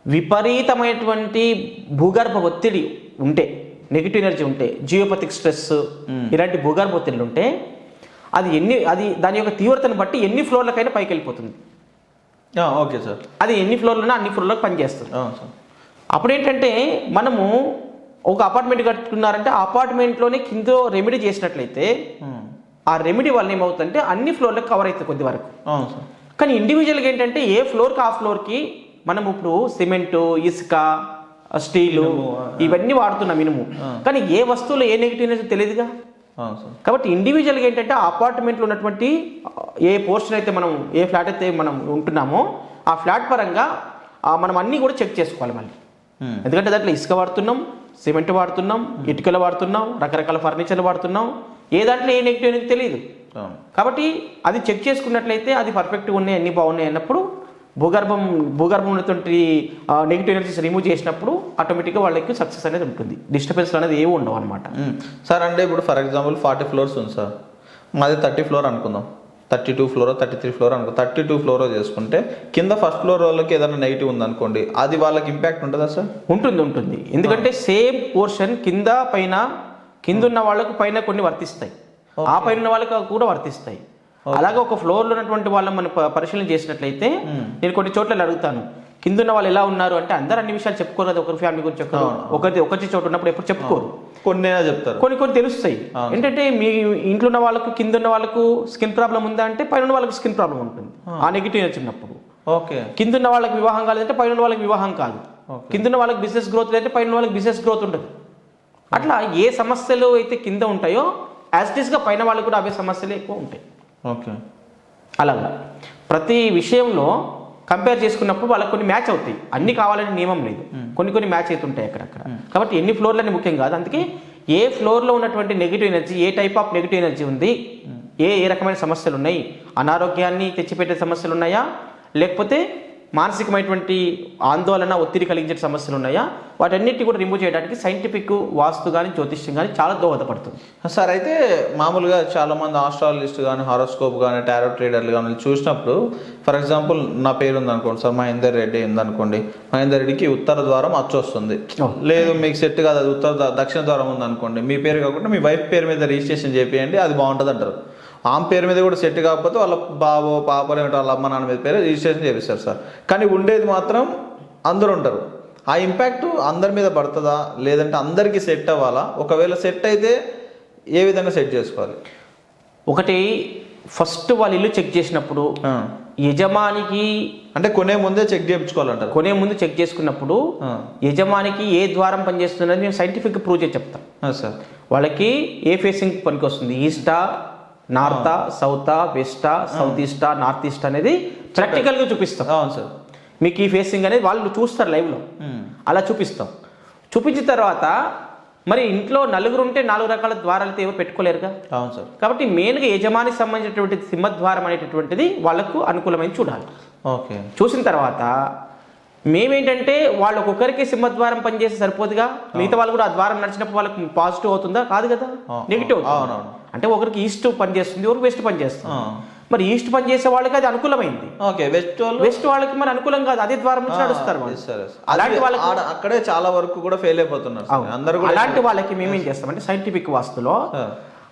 విపరీతమైనటువంటి భూగర్భ ఒత్తిడి ఉంటే, నెగిటివ్ ఎనర్జీ ఉంటే, జియోపతిక్ స్ట్రెస్, ఇలాంటి భూగర్భ ఒత్తిడిలు ఉంటే అది దాని యొక్క తీవ్రతను బట్టి ఎన్ని ఫ్లోర్లకైనా పైకి వెళ్ళిపోతుంది. Okay sir. అది ఎన్ని ఫ్లోర్లున్నా అన్ని ఫ్లోర్లకు పనిచేస్తుంది. అప్పుడు ఏంటంటే మనము ఒక అపార్ట్మెంట్ కట్టుకున్నారంటే ఆ అపార్ట్మెంట్లోనే కింద రెమెడీ చేసినట్లయితే ఆ రెమెడీ వల్ల ఏమవుతుందంటే అన్ని ఫ్లోర్లకు కవర్ అవుతుంది కొద్ది వరకు. కానీ ఇండివిజువల్గా ఏంటంటే ఏ ఫ్లోర్కి ఆ ఫ్లోర్కి మనం ఇప్పుడు సిమెంటు, ఇసుక, స్టీలు ఇవన్నీ వాడుతున్నాం మినిము. కానీ ఏ వస్తువులో ఏ నెగిటివ్ అనేది తెలియదుగా. కాబట్టి ఇండివిజువల్గా ఏంటంటే ఆ అపార్ట్మెంట్లో ఉన్నటువంటి ఏ పోర్షన్ అయితే మనం ఏ ఫ్లాట్ అయితే మనం ఉంటున్నామో ఆ ఫ్లాట్ పరంగా మనం అన్నీ కూడా చెక్ చేసుకోవాలి మళ్ళీ. ఎందుకంటే దాంట్లో ఇసుక వాడుతున్నాం, సిమెంట్ వాడుతున్నాం, ఇటుకలు వాడుతున్నాం, రకరకాల ఫర్నిచర్లు వాడుతున్నాం, ఏ దాంట్లో ఏ నెగిటివ్ అనేది తెలియదు. కాబట్టి అది చెక్ చేసుకున్నట్లయితే అది పర్ఫెక్ట్గా ఉన్నాయి, అన్నీ బాగున్నాయి అన్నప్పుడు భూగర్భం ఉన్నటువంటి నెగిటివ్ ఎనర్జీస్ రిమూవ్ చేసినప్పుడు ఆటోమేటిక్గా వాళ్ళకి సక్సెస్ అనేది ఉంటుంది. డిస్టర్బెన్స్ అనేది ఏమి ఉండవు అనమాట. సార్, అంటే ఇప్పుడు ఫర్ ఎగ్జాంపుల్ 40 floors ఉంది సార్, మాది 30 floor అనుకుందాం, 32 floor 33 floor అనుకో, 32 floor చేసుకుంటే కింద ఫస్ట్ ఫ్లోర్ వాళ్ళకి ఏదైనా నెగిటివ్ ఉందనుకోండి, అది వాళ్ళకి ఇంపాక్ట్ ఉంటుందా సార్? ఉంటుంది. ఎందుకంటే సేమ్ పోర్షన్ కింద ఉన్న వాళ్ళకు పైన కొన్ని వర్తిస్తాయి, ఆ పైన ఉన్న వాళ్ళకి కూడా వర్తిస్తాయి. అలాగే ఒక ఫ్లోర్లో ఉన్నటువంటి వాళ్ళని మనం పరిశీలన చేసినట్లయితే నేను కొన్ని చోట్ల అడుగుతాను, కింద ఉన్న వాళ్ళు ఎలా ఉన్నారు అంటే అందరూ అన్ని విషయాలు చెప్పుకోరు కదా. ఒకరి ఫ్యామిలీ గురించి ఒకటి చోట ఉన్నప్పుడు ఎప్పుడు చెప్పుకోరు, కొన్ని చెప్తారు, కొన్ని తెలుస్తాయి. ఏంటంటే మీ ఇంట్లో ఉన్న వాళ్ళకు కింద ఉన్న వాళ్ళకు స్కిన్ ప్రాబ్లం ఉందా అంటే పైన ఉన్న వాళ్ళకి స్కిన్ ప్రాబ్లం ఉంటుంది ఆ నెగిటివ్ ఎనర్జీ ఉన్నప్పుడు. ఓకే, కింద ఉన్న వాళ్ళకి వివాహం కాలేదంటే పైన ఉన్న వాళ్ళకి వివాహం కాదు. కింద ఉన్న వాళ్ళకి బిజినెస్ గ్రోత్ లేదంటే పైన ఉన్న వాళ్ళకి బిజినెస్ గ్రోత్ ఉంటుంది. అట్లా ఏ సమస్యలు అయితే కింద ఉంటాయో యాజ్ ఇట్ ఈస్గా పైన వాళ్ళకి కూడా అవే సమస్యలు ఎక్కువ ఉంటాయి. ఓకే, అలాగా ప్రతి విషయంలో కంపేర్ చేసుకున్నప్పుడు వాళ్ళకి కొన్ని మ్యాచ్ అవుతాయి. అన్ని కావాలని నియమం లేదు, కొన్ని మ్యాచ్ అవుతుంటాయి అక్కడక్కడ. కాబట్టి ఎన్ని ఫ్లోర్లని ముఖ్యం కాదు. అందుకే ఏ ఫ్లోర్లో ఉన్నటువంటి negative energy, A type of negative energy ఉంది, ఏ రకమైన సమస్యలు ఉన్నాయి, అనారోగ్యాన్ని తెచ్చిపెట్టే సమస్యలు ఉన్నాయా, లేకపోతే మానసికమైనటువంటి ఆందోళన, ఒత్తిడి కలిగించే సమస్యలు ఉన్నాయా, వాటన్నిటి కూడా రిమూవ్ చేయడానికి సైంటిఫిక్ వాస్తు కానీ జ్యోతిష్యం కానీ చాలా దోహదపడుతుంది. సార్ అయితే మామూలుగా చాలామంది ఆస్ట్రాలజిస్ట్ కానీ హారోస్కోప్ కానీ టారో ట్రేడర్లు కానీ చూసినప్పుడు, ఫర్ ఎగ్జాంపుల్ నా పేరు ఉందనుకోండి సార్, మహేందర్ రెడ్డి ఉందనుకోండి, మహేందర్ రెడ్డికి ఉత్తర ద్వారం అచ్చొస్తుంది, లేదు మీకు సెట్ కాదు అది దక్షిణ ద్వారం ఉందనుకోండి, మీ పేరు కాకుండా మీ వైఫ్ పేరు మీద రిజిస్ట్రేషన్ చేపియండి అది బాగుంటుంది అంటారు. ఆమె పేరు మీద కూడా సెట్ కాకపోతే వాళ్ళ బాబో పాపలు ఏమిటో వాళ్ళ అమ్మ నాన్న మీద పేరు రిజిస్ట్రేషన్ చేపిస్తారు సార్. కానీ ఉండేది మాత్రం అందరూ ఉంటారు. ఆ ఇంపాక్ట్ అందరి మీద పడుతుందా, లేదంటే అందరికీ సెట్ అవ్వాలా? ఒకవేళ సెట్ అయితే ఏ విధంగా సెట్ చేసుకోవాలి? ఒకటి, ఫస్ట్ వాళ్ళ ఇల్లు చెక్ చేసినప్పుడు యజమానికి, అంటే కొనే ముందే చెక్ చేయించుకోవాలంటారు. కొనే ముందు చెక్ చేసుకున్నప్పుడు యజమానికి ఏ ద్వారం పనిచేస్తుందని మేము సైంటిఫిక్ ప్రూవ్ చేసి చెప్తాం సార్. వాళ్ళకి ఏ ఫేసింగ్ పనికి వస్తుంది, ఈస్టా, నార్తా, సౌతా, వెస్టా, సౌత్ ఈస్టా, నార్త్ ఈస్ట్ అనేది ప్రాక్టికల్గా చూపిస్తాం. అవును సార్. మీకు ఈ ఫేసింగ్ అనేది వాళ్ళు చూస్తారు లైవ్లో, అలా చూపిస్తాం. చూపించిన తర్వాత మరి ఇంట్లో నలుగురు ఉంటే 4 రకాల ద్వారాలతో ఎవరు పెట్టుకోలేరుగా. అవును సార్. కాబట్టి మెయిన్గా యజమానికి సంబంధించినటువంటి సింహద్వారం అనేటటువంటిది వాళ్ళకు అనుకూలమైన చూడాలి. ఓకే, చూసిన తర్వాత మేమేంటంటే వాళ్ళు ఒక్కొక్కరికి సింహద్వారం పనిచేస్తే సరిపోదుగా, మిగతా వాళ్ళు కూడా ఆ ద్వారం నడిచినప్పుడు వాళ్ళకి పాజిటివ్ అవుతుందా? కాదు కదా, నెగిటివ్. అంటే ఒకరికి ఈస్ట్ పనిచేస్తుంది, ఒకరికి వెస్ట్ పనిచేస్తుంది. మరి ఈస్ట్ పని చేసే వాళ్ళకి అది అనుకూలమైంది, ఓకే. వెస్ట్ వాళ్ళకి మరి అనుకూలం కాదు, అదే ద్వారం నుంచి నడుస్తారు. అలాంటి వాళ్ళకి అక్కడే చాలా వరకు కూడా ఫెయిల్ అయిపోతున్నారు అందరూ. అలాంటి వాళ్ళకి మేమేం చేస్తామంటే సైంటిఫిక్ వాస్తులో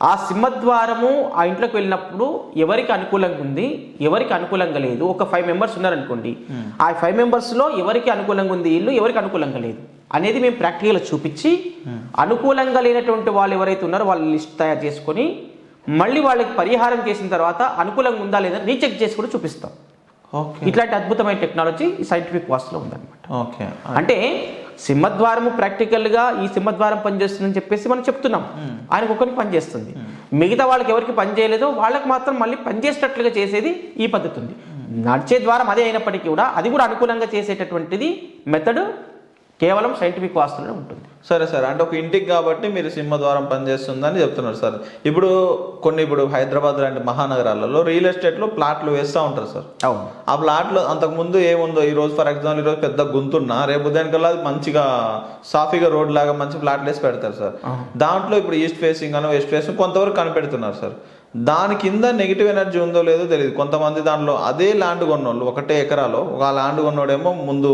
ఆ సింహద్వారము ఆ ఇంట్లోకి వెళ్ళినప్పుడు ఎవరికి అనుకూలంగా ఉంది, ఎవరికి అనుకూలంగా లేదు, ఒక 5 మెంబర్స్ ఉన్నారనుకోండి, ఆ 5 మెంబర్స్లో ఎవరికి అనుకూలంగా ఉంది ఇల్లు, ఎవరికి అనుకూలంగా లేదు అనేది మేము ప్రాక్టికల్గా చూపించి, అనుకూలంగా లేనటువంటి వాళ్ళు ఎవరైతే ఉన్నారో వాళ్ళ లిస్ట్ తయారు చేసుకొని మళ్ళీ వాళ్ళకి పరిహారం చేసిన తర్వాత అనుకూలంగా ఉందా లేదా రీచెక్ చేసి కూడా చూపిస్తాం. ఇట్లాంటి అద్భుతమైన టెక్నాలజీ సైంటిఫిక్ వాస్తులో ఉందన్నమాట. ఓకే, అంటే సింహద్వారము ప్రాక్టికల్గా ఈ సింహద్వారం పనిచేస్తుందని చెప్పేసి మనం చెప్తున్నాం, ఆయనకు ఒకరికి పనిచేస్తుంది, మిగతా వాళ్ళకి ఎవరికి పని చేయలేదో వాళ్ళకి మాత్రం మళ్ళీ పనిచేసేటట్లుగా చేసేది ఈ పద్ధతి ఉంది. నడిచే ద్వారం అదే అయినప్పటికీ కూడా అది కూడా అనుకూలంగా చేసేటటువంటిది మెథడ్ కేవలం సైంటిఫిక్ వాస్తులోనే ఉంటుంది. సరే సార్, అంటే ఒక ఇంటికి కాబట్టి మీరు సింహద్వారం పనిచేస్తుందని చెప్తున్నారు సార్. ఇప్పుడు హైదరాబాద్ లాంటి మహానగరాలలో రియల్ ఎస్టేట్లో ప్లాట్లు వేస్తూ ఉంటారు సార్. అవును. ఆ ప్లాట్లు అంతకుముందు ఏముందో, ఈ రోజు ఫర్ ఎగ్జాంపుల్ ఈరోజు పెద్ద గుంతున్నా రేపు ఉదయానికల్లా అది మంచిగా సాఫీగా రోడ్ లాగా మంచి ప్లాట్లు వేసి పెడతారు సార్. దాంట్లో ఇప్పుడు ఈస్ట్ ఫేసింగ్ అని వెస్ట్ ఫేసింగ్ కొంతవరకు కనిపెడుతున్నారు సార్. దాని కింద నెగిటివ్ ఎనర్జీ ఉందో లేదో తెలియదు. కొంతమంది దాంట్లో అదే ల్యాండ్ కొన్నోళ్ళు, 1 ఎకరాలో ఒక ల్యాండ్ కొన్నోడేమో ముందు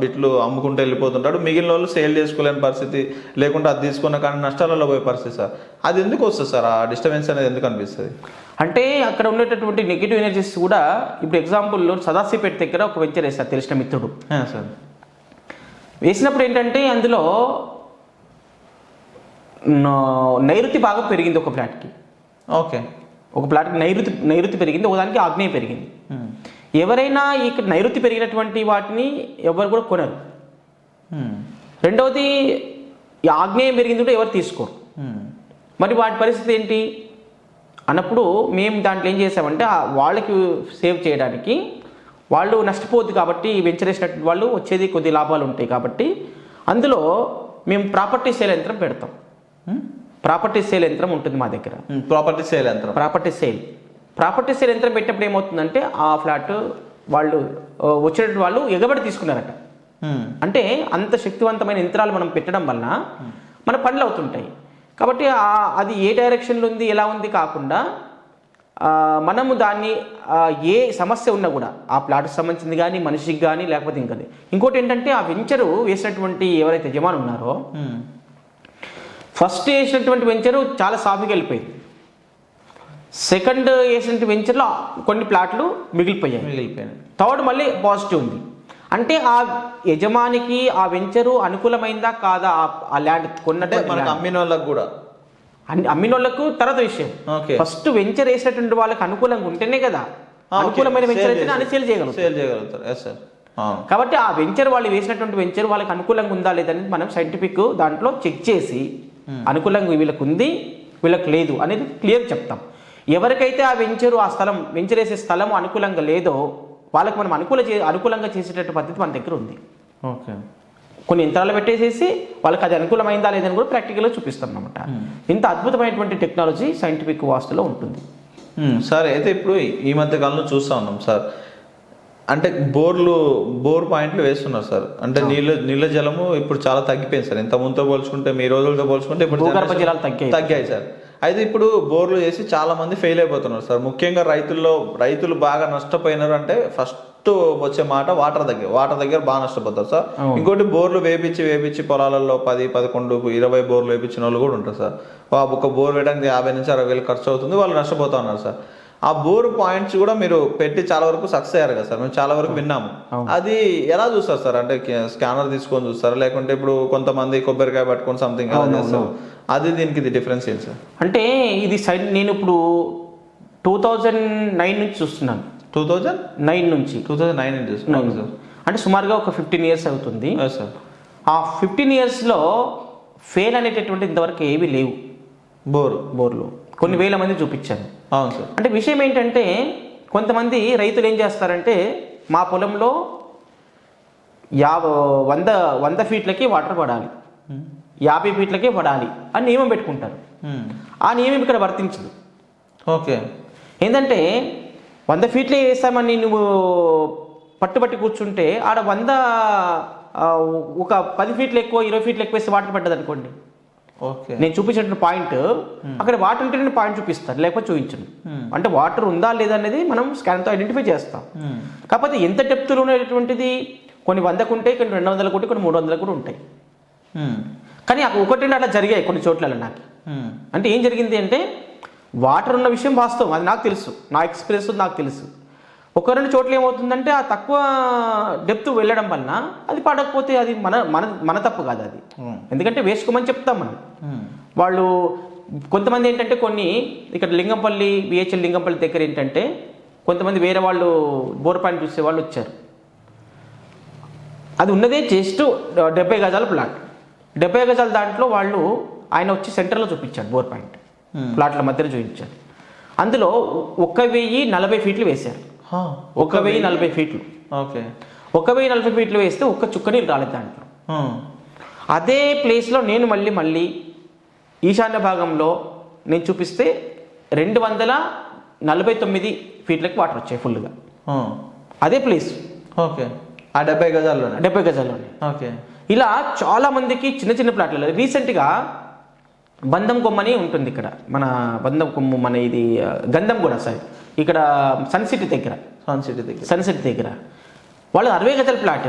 బిట్లు అమ్ముకుంటూ వెళ్ళిపోతుంటాడు, మిగిలిన వాళ్ళు సేల్ చేసుకోలేని పరిస్థితి, లేకుంటే అది తీసుకున్న కానీ నష్టాలలో పోయే పరిస్థితి సార్. అది ఎందుకు వస్తుంది సార్? ఆ డిస్టర్బెన్స్ అనేది ఎందుకు అనిపిస్తుంది? అంటే అక్కడ ఉండేటటువంటి నెగిటివ్ ఎనర్జీస్ కూడా, ఇప్పుడు ఎగ్జాంపుల్ సదాశివపేట దగ్గర ఒక వెంచర్ వేస్తారు తెలిసిన మిత్రుడు సార్. వేసినప్పుడు ఏంటంటే అందులో నైరుతి బాగా పెరిగింది ఒక ఫ్లాట్కి. ఓకే, ఒక ప్లాట్కి నైరుతి పెరిగింది, ఒకదానికి ఆగ్నేయ పెరిగింది. ఎవరైనా ఇక్కడ నైరుతి పెరిగినటువంటి వాటిని ఎవరు కూడా కొనరు. రెండవది ఈ ఆగ్నేయం పెరిగింది కూడా ఎవరు తీసుకోరు. మరి వాటి పరిస్థితి ఏంటి అన్నప్పుడు మేము దాంట్లో ఏం చేసామంటే వాళ్ళకి సేవ్ చేయడానికి, వాళ్ళు నష్టపోద్దు కాబట్టి వెంచర్ వేసినటువంటి వాళ్ళు వచ్చేది కొద్ది లాభాలు ఉంటాయి కాబట్టి అందులో మేము ప్రాపర్టీ సేల్ యంత్రం పెడతాం. ప్రాపర్టీ సేల్ యంత్రం ఉంటుంది మా దగ్గర. ప్రాపర్టీ సేల్ యంత్రం పెట్టినప్పుడు ఏమవుతుందంటే ఆ ఫ్లాట్ వాళ్ళు వచ్చేటట్టు వాళ్ళు ఎగబడి తీసుకున్నారట. అంటే అంత శక్తివంతమైన యంత్రాలు మనం పెట్టడం వలన మన పనులు అవుతుంటాయి. కాబట్టి అది ఏ డైరెక్షన్లో ఉంది ఎలా ఉంది కాకుండా మనము దాన్ని ఏ సమస్య ఉన్నా కూడా ఆ ప్లాట్కి సంబంధించింది కానీ మనిషికి కానీ లేకపోతే ఇంకోటి ఏంటంటే ఆ వెంచరు వేసినటువంటి ఎవరైతే యజమాని ఉన్నారో ఫస్ట్ వేసినటువంటి వెంచరు చాలా సాఫీగా వెళ్ళిపోయింది. సెకండ్ వేసినటువంటి వెంచర్లో కొన్ని ప్లాట్లు మిగిలిపోయాయి. థర్డ్ మళ్ళీ పాజిటివ్ ఉంది. అంటే ఆ యజమానికి ఆ వెంచరు అనుకూలమైందా కాదా, ఆ ల్యాండ్ కొన్నట్టు అమ్మిన వాళ్ళకు తర్వాత విషయం. ఫస్ట్ వెంచర్ వేసినటువంటి వాళ్ళకి అనుకూలంగా ఉంటేనే కదా, అనుకూలమైన వెంచర్ అయితే సేల్ చేయగలుగుతారు. కాబట్టి ఆ వెంచర్ వాళ్ళు వేసినటువంటి వెంచర్ వాళ్ళకి అనుకూలంగా ఉందా లేదనేది మనం సైంటిఫిక్ దాంట్లో చెక్ చేసి అనుకూలంగా వీళ్ళకు ఉంది వీళ్ళకి లేదు అనేది క్లియర్ చెప్తాం. ఎవరికైతే ఆ వెంచర్ వేసే స్థలం అనుకూలంగా లేదో వాళ్ళకి మనం అనుకూలంగా చేసేటట్టు పద్ధతి మన దగ్గర ఉంది. ఓకే, కొన్ని యంత్రాలు పెట్టేసేసి వాళ్ళకి అది అనుకూలమైందా లేదని కూడా ప్రాక్టికల్గా చూపిస్తాం అనమాట. ఇంత అద్భుతమైనటువంటి టెక్నాలజీ సైంటిఫిక్ వాస్తులో ఉంటుంది. సార్ అయితే ఇప్పుడు ఈ మధ్య కాలంలో చూస్తూ ఉన్నాం సార్, అంటే బోర్ పాయింట్లు వేస్తున్నారు సార్. అంటే నీళ్ళ జలము ఇప్పుడు చాలా తగ్గిపోయింది సార్. ఇంత ముందుతో పోల్చుకుంటే మీ రోజులతో పోల్చుకుంటే ఇప్పుడు భూగర్భ జలాలు తగ్గాయి సార్. అయితే ఇప్పుడు బోర్లు చేసి చాలా మంది ఫెయిల్ అయిపోతున్నారు సార్. ముఖ్యంగా రైతులు బాగా నష్టపోయినారు. అంటే ఫస్ట్ వచ్చే మాట వాటర్ దగ్గర బాగా నష్టపోతారు సార్. ఇంకోటి బోర్లు వేపించి పొలాలలో 10, 11, 20 బోర్లు వేపించిన వాళ్ళు కూడా ఉంటారు సార్. ఒక బోర్ వేయడానికి 50 నుంచి 60 వేలు ఖర్చు అవుతుంది, వాళ్ళు నష్టపోతా ఉన్నారు సార్. ఆ బోర్ పాయింట్స్ కూడా మీరు పెట్టి చాలా వరకు సక్సెస్ అయ్యారు కదా సార్, మేము చాలా వరకు విన్నాము. అది ఎలా చూస్తారు సార్? అంటే స్కానర్ తీసుకొని చూస్తారా, లేకుంటే ఇప్పుడు కొంతమంది కొబ్బరికాయ పట్టుకొని సంథింగ్ అలా చేస్తారు, అది దీనికి ఇది డిఫరెన్స్ ఏంటి సార్? అంటే ఇది నేను ఇప్పుడు 2009 నుంచి చూస్తున్నాను. 2009 నుంచి చూస్తున్నాను సార్. అంటే సుమారుగా ఒక 15 years అవుతుంది సార్. ఆ 15 yearsలో ఫెయిల్ అనేటటువంటి ఇంతవరకు ఏవి లేవు. బోర్లు కొన్ని వేల మంది చూపించాను. అవును సార్. అంటే విషయం ఏంటంటే కొంతమంది రైతులు ఏం చేస్తారంటే మా పొలంలో 100 ఫీట్లకి వాటర్ పడాలి, 50 ఫీట్లకే పడాలి అని నియమం పెట్టుకుంటారు. ఆ నియమం ఇక్కడ వర్తించదు. ఓకే, ఏంటంటే 100 ఫీట్లే వేస్తామని నువ్వు పట్టుబట్టి కూర్చుంటే ఆడ ఒక 10 ఫీట్లు ఎక్కువ 20 ఫీట్లు ఎక్కువ వేస్తే వాటర్ పడ్డది అనుకోండి. ఓకే, నేను చూపించిన పాయింట్ అక్కడ వాటర్ ఉంటే నేను పాయింట్ చూపిస్తాను, లేకపోతే చూపించను. అంటే వాటర్ ఉందా లేదా అనేది మనం స్కాన్తో ఐడెంటిఫై చేస్తాం. కాకపోతే ఎంత డెప్త్లో ఉండేటువంటిది కొన్ని 100కు ఉంటాయి, కొన్ని 200కు ఉంటాయి, కొన్ని 300కు కూడా ఉంటాయి. కానీ ఒకటి అట్లా జరిగాయి కొన్ని చోట్ల నాకు. అంటే ఏం జరిగింది అంటే వాటర్ ఉన్న విషయం వాస్తవం, అది నాకు తెలుసు, నా ఎక్స్పీరియన్స్ నాకు తెలుసు. 1-2 చోట్ల ఏమవుతుందంటే ఆ తక్కువ డెప్త్ వెళ్ళడం వలన అది పడకపోతే అది మన తప్పు కాదు అది. ఎందుకంటే వేసుకోమని చెప్తాం మనం. వాళ్ళు కొంతమంది ఏంటంటే ఇక్కడ లింగంపల్లి బిహెచ్ఎల్ లింగంపల్లి దగ్గర ఏంటంటే కొంతమంది వేరే వాళ్ళు బోర్ పాయింట్ చూసే వాళ్ళు వచ్చారు. అది ఉన్నదే జస్ట్ 70 గజాల ప్లాట్. 70 గజాల దాంట్లో ఆయన వచ్చి సెంటర్లో చూపించాడు బోర్ పాయింట్, ప్లాట్ల మధ్యలో చూపించాడు. అందులో 1040 ఫీట్లు వేశారు. 1040 ఫీట్లు. ఓకే, 1040 ఫీట్లు వేస్తే ఒక్క చుక్క నీళ్ళు రాలేదు దాంట్లో. అదే ప్లేస్లో నేను మళ్ళీ ఈశాన్య భాగంలో నేను చూపిస్తే 249 ఫీట్లకి వాటర్ వచ్చాయి ఫుల్గా. అదే ప్లేస్. ఓకే, ఆ 70 గజాల్లోనే. ఓకే, ఇలా చాలా మందికి చిన్న ప్లాట్లలో రీసెంట్గా బంధం కొమ్మని ఉంటుంది ఇక్కడ, మన బంధం కొమ్ము మన ఇది గంధం కూడా సైడ్ ఇక్కడ సన్ సిటీ దగ్గర వాళ్ళు 60 గజాల ప్లాట్.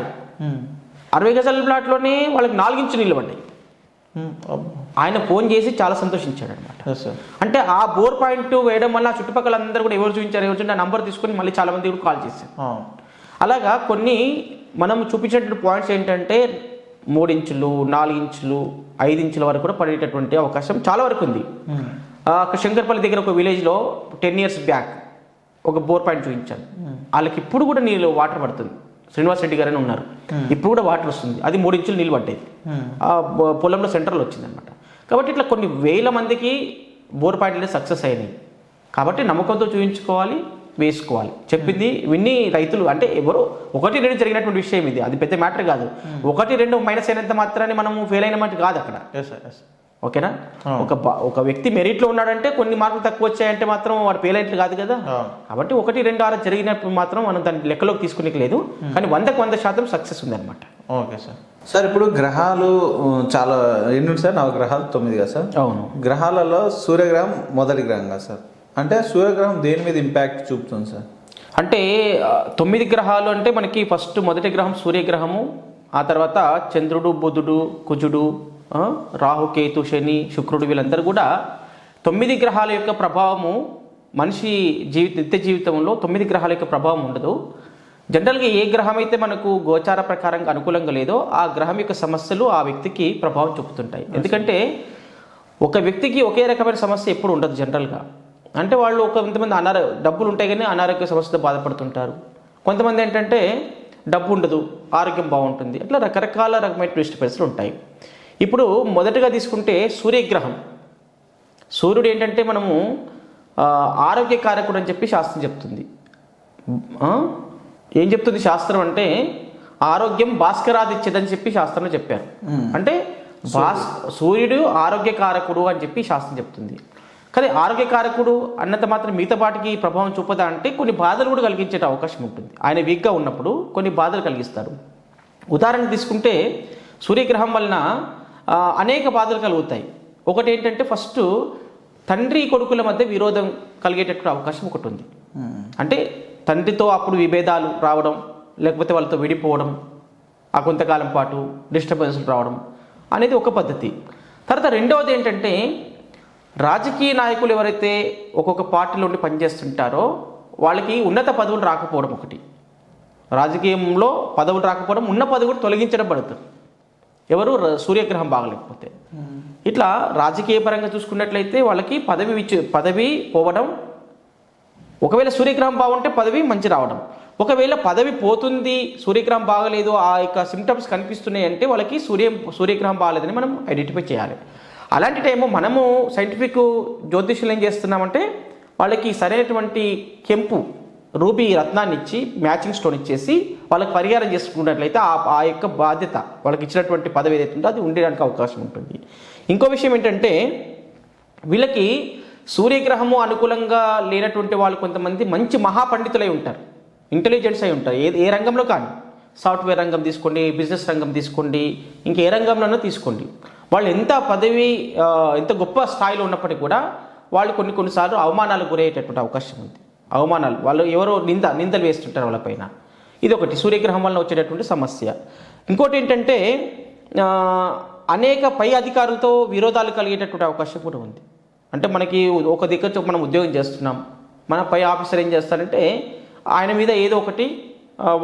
60 గజాల ప్లాట్లోనే వాళ్ళకి 4 ఇంచు నీళ్ళు పడ్డాయి. ఆయన ఫోన్ చేసి చాలా సంతోషించాడు అనమాట. అంటే ఆ బోర్ పాయింట్ వేయడం వల్ల చుట్టుపక్కల అందరూ కూడా ఎవరు చూపించారు ఆ నంబర్ తీసుకొని మళ్ళీ చాలా మంది కూడా కాల్ చేశారు. అలాగా కొన్ని మనం చూపించేటువంటి పాయింట్స్ ఏంటంటే 3 ఇంచులు 4 ఇంచులు 5 ఇంచుల వరకు కూడా పడేటటువంటి అవకాశం చాలా వరకు ఉంది. శంకర్పల్లి దగ్గర ఒక విలేజ్లో 10 years బ్యాక్ ఒక బోర్ పాయింట్ చూపించాను. వాళ్ళకి ఇప్పుడు కూడా నీళ్ళు వాటర్ పడుతుంది. శ్రీనివాస్ రెడ్డి గారని ఉన్నారు, ఇప్పుడు కూడా వాటర్ వస్తుంది. అది 3 ఇంచులు నీళ్ళు పడ్డాయి. ఆ పొలంలో సెంటర్లో వచ్చింది అనమాట. కాబట్టి ఇట్లా కొన్ని వేల మందికి బోర్ పాయింట్లు సక్సెస్ అయినాయి. కాబట్టి నమ్మకంతో చూపించుకోవాలి, వేసుకోవాలి. చెప్పింది విన్ని రైతులు అంటే ఎవరు 1-2 జరిగినటువంటి విషయం ఇది, అది పెద్ద మ్యాటర్ కాదు. 1-2 మైనస్ అయినంత మాత్రాన్ని మనము ఫెయిల్ అయినట్టు కాదు అక్కడ. ఓకేనా? ఒక వ్యక్తి మెరిట్లో ఉన్నాడంటే కొన్ని మార్కులు తక్కువ వచ్చాయంటే మాత్రం వాడు ఫెయిల్ అయినట్లు కాదు కదా. కాబట్టి 1-2 అలా జరిగినప్పుడు మాత్రం మనం దాన్ని లెక్కలోకి తీసుకునేకి లేదు. కానీ 100% సక్సెస్ ఉంది అనమాట. Okay sir. ఇప్పుడు గ్రహాలు చాలా ఎన్ని సార్? 4 గ్రహాలు 9 కదా సార్? అవును. గ్రహాలలో సూర్యగ్రహం మొదటి గ్రహం కదా సార్? అంటే సూర్యగ్రహం దేని మీద ఇంపాక్ట్ చూపుతుంది సార్? అంటే 9 గ్రహాలు అంటే మనకి ఫస్ట్ మొదటి గ్రహం సూర్యగ్రహము, ఆ తర్వాత చంద్రుడు, బుధుడు, కుజుడు, రాహు, కేతు, శని, శుక్రుడు, వీళ్ళందరూ కూడా 9 గ్రహాల యొక్క ప్రభావము మనిషి నిత్య జీవితంలో 9 గ్రహాల యొక్క ప్రభావం ఉండదు. జనరల్గా ఏ గ్రహం అయితే మనకు గోచార ప్రకారంగా అనుకూలంగా లేదో ఆ గ్రహం యొక్క సమస్యలు ఆ వ్యక్తికి ప్రభావం చూపుతుంటాయి. ఎందుకంటే ఒక వ్యక్తికి ఒకే రకమైన సమస్య ఎప్పుడు ఉండదు జనరల్గా. అంటే వాళ్ళు కొంతమంది డబ్బులు ఉంటాయి కానీ అనారోగ్య సమస్యతో బాధపడుతుంటారు. కొంతమంది ఏంటంటే డబ్బు ఉండదు, ఆరోగ్యం బాగుంటుంది. అట్లా రకమైన డిస్టర్బెన్స్లు ఉంటాయి. ఇప్పుడు మొదటగా తీసుకుంటే సూర్యగ్రహం. సూర్యుడు ఏంటంటే మనము ఆరోగ్యకారకుడు అని చెప్పి శాస్త్రం చెప్తుంది. ఏం చెప్తుంది శాస్త్రం అంటే ఆరోగ్యం భాస్కరాదిచ్చేదని చెప్పి శాస్త్రంలో చెప్పారు. అంటే సూర్యుడు ఆరోగ్యకారకుడు అని చెప్పి శాస్త్రం చెప్తుంది. కానీ ఆరోగ్యకారకుడు అన్నంత మాత్రం మిగతా వాటికి ప్రభావం చూపదా అంటే కొన్ని బాధలు కూడా కలిగించే అవకాశం ఉంటుంది. ఆయన వీక్గా ఉన్నప్పుడు కొన్ని బాధలు కలిగిస్తాడు. ఉదాహరణ తీసుకుంటే సూర్యగ్రహం వలన అనేక బాధలు కలుగుతాయి. ఒకటి ఏంటంటే ఫస్ట్ తండ్రి కొడుకుల మధ్య విరోధం కలిగేటటువంటి అవకాశం ఒకటి ఉంది. అంటే తండ్రితో అప్పుడు విభేదాలు రావడం, లేకపోతే వాళ్ళతో విడిపోవడం, ఆ కొంతకాలం పాటు డిస్టర్బెన్స్లు రావడం అనేది ఒక పద్ధతి. తర్వాత రెండవది ఏంటంటే రాజకీయ నాయకులు ఎవరైతే ఒక్కొక్క పార్టీలో ఉండి పనిచేస్తుంటారో వాళ్ళకి ఉన్నత పదవులు రాకపోవడం ఒకటి. రాజకీయంలో పదవులు రాకపోవడం, ఉన్న పదవులు తొలగించడం పడుతుంది ఎవరు సూర్యగ్రహం బాగలేకపోతే. ఇట్లా రాజకీయ పరంగా చూసుకున్నట్లయితే వాళ్ళకి పదవి పోవడం, ఒకవేళ సూర్యగ్రహం బాగుంటే పదవి మంచి రావడం. ఒకవేళ పదవి పోతుంది, సూర్యగ్రహం బాగలేదు, ఆ యొక్క సిమ్టమ్స్ కనిపిస్తున్నాయి అంటే వాళ్ళకి సూర్యగ్రహం బాగలేదని మనం ఐడెంటిఫై చేయాలి. అలాంటి టైము మనము సైంటిఫిక్ జ్యోతిష్యులు ఏం చేస్తున్నామంటే వాళ్ళకి సరైనటువంటి కెంపు రూబీ రత్నాన్ని ఇచ్చి మ్యాచింగ్ స్టోన్ ఇచ్చేసి వాళ్ళకి పరిహారం చేసుకున్నట్లయితే ఆ యొక్క బాధ్యత వాళ్ళకి ఇచ్చినటువంటి పదవి ఏదైతే ఉందో అది ఉండడానికి అవకాశం ఉంటుంది. ఇంకో విషయం ఏంటంటే వీళ్ళకి సూర్యగ్రహము అనుకూలంగా లేనటువంటి వాళ్ళు కొంతమంది మంచి మహాపండితులై ఉంటారు, ఇంటెలిజెన్స్ అయి ఉంటారు. ఏ రంగంలో కానీ, సాఫ్ట్వేర్ రంగం తీసుకోండి, బిజినెస్ రంగం తీసుకోండి, ఇంకే రంగంలోనో తీసుకోండి, వాళ్ళు ఎంత గొప్ప స్థాయిలో ఉన్నప్పటికీ కూడా వాళ్ళు కొన్నిసార్లు అవమానాలకు గురయ్యేటటువంటి అవకాశం ఉంది. అవమానాలు, వాళ్ళు ఎవరో నిందలు వేస్తుంటారు వాళ్ళపైన. ఇది ఒకటి సూర్యగ్రహం వలన వచ్చేటటువంటి సమస్య. ఇంకోటి ఏంటంటే అనేక పై అధికారులతో విరోధాలు కలిగేటటువంటి అవకాశం కూడా ఉంది. అంటే మనకి ఒక దగ్గర మనం ఉద్యోగం చేస్తున్నాం, మన పై ఆఫీసర్ ఏం చేస్తారంటే ఆయన మీద ఏదో ఒకటి,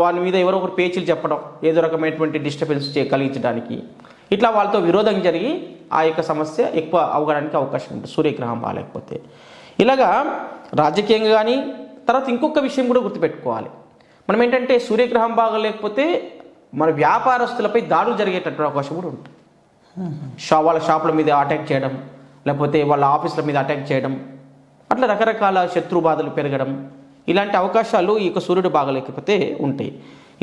వాని మీద ఎవరో ఒకటి పేచీలు చెప్పడం, ఏదో రకమైనటువంటి డిస్టర్బెన్స్ కలిగించడానికి, ఇట్లా వాళ్ళతో విరోధం జరిగి ఆ యొక్క సమస్య ఎక్కువ అవడానికి అవకాశం ఉంటుంది సూర్యగ్రహం బాగాలేకపోతే. ఇలాగా రాజకీయంగా కానీ. తర్వాత ఇంకొక విషయం కూడా గుర్తుపెట్టుకోవాలి, మనం ఏంటంటే సూర్యగ్రహం బాగలేకపోతే మన వ్యాపారస్తులపై దాడులు జరిగేటటువంటి అవకాశం కూడా ఉంటుంది. వాళ్ళ షాపుల మీద అటాక్ చేయడం, లేకపోతే వాళ్ళ ఆఫీసుల మీద అటాక్ చేయడం, అట్లా రకరకాల శత్రు బాధలు పెరగడం, ఇలాంటి అవకాశాలు ఈ యొక్క సూర్యుడు బాగలేకపోతే ఉంటాయి.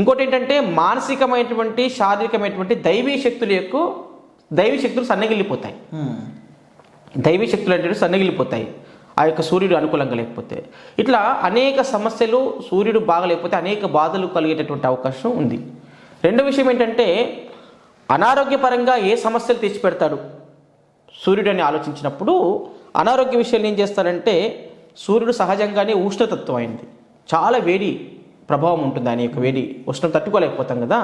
ఇంకోటి ఏంటంటే మానసికమైనటువంటి శారీరకమైనటువంటి దైవీ శక్తులు సన్నగిల్లిపోతాయి. దైవీ శక్తులు అంటే సన్నగిల్లిపోతాయి ఆ యొక్క సూర్యుడు అనుకూలంగా లేకపోతే. ఇట్లా అనేక సమస్యలు సూర్యుడు బాగలేకపోతే అనేక బాధలు కలిగేటటువంటి అవకాశం ఉంది. రెండో విషయం ఏంటంటే అనారోగ్యపరంగా ఏ సమస్యలు తెచ్చిపెడతాడు సూర్యుడు అని ఆలోచించినప్పుడు అనారోగ్య విషయాలు ఏం చేస్తారంటే సూర్యుడు సహజంగానే ఉష్ణతత్వం అయింది, చాలా వేడి ప్రభావం ఉంటుంది ఆయన యొక్క వేడి, ఉష్ణం తట్టుకోలేకపోతాం కదా,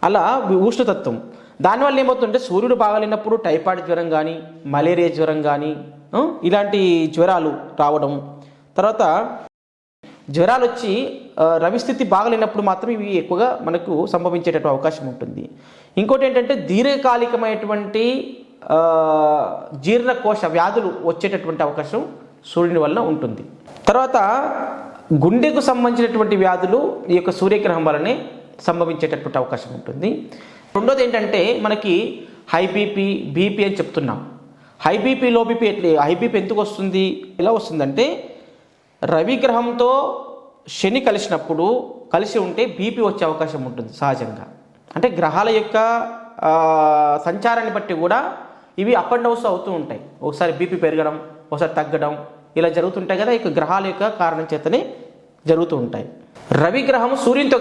అలా ఉష్ణతత్వం. దానివల్ల ఏమవుతుందంటే సూర్యుడు బాగాలేనప్పుడు టైఫాయిడ్ జ్వరం కానీ, మలేరియా జ్వరం కానీ, ఇలాంటి జ్వరాలు రావడం, తర్వాత జ్వరాలు వచ్చి రవిస్థితి బాగలేనప్పుడు మాత్రం ఇవి ఎక్కువగా మనకు సంభవించేటటువంటి అవకాశం ఉంటుంది. ఇంకోటి ఏంటంటే దీర్ఘకాలికమైనటువంటి జీర్ణకోశ వ్యాధులు వచ్చేటటువంటి అవకాశం సూర్యుని వలన ఉంటుంది. తర్వాత గుండెకు సంబంధించినటువంటి వ్యాధులు ఈ యొక్క సూర్యగ్రహం వలనే సంభవించేటటువంటి అవకాశం ఉంటుంది. రెండోది ఏంటంటే మనకి హై బీపీ అని చెప్తున్నాం. High BP low BP high BP ఎందుకు వస్తుంది, ఎలా వస్తుందంటే రవిగ్రహంతో శని కలిసి ఉంటే బీపీ వచ్చే అవకాశం ఉంటుంది సహజంగా. అంటే గ్రహాల యొక్క సంచారాన్ని బట్టి కూడా ఇవి అప్ అండ్ డౌన్స్ అవుతూ ఉంటాయి. ఒకసారి బీపీ పెరగడం, ఒకసారి తగ్గడం, ఇలా జరుగుతుంటాయి కదా, ఇక గ్రహాల యొక్క కారణం చేతనే జరుగుతూ ఉంటాయి. రవిగ్రహము సూర్యునితో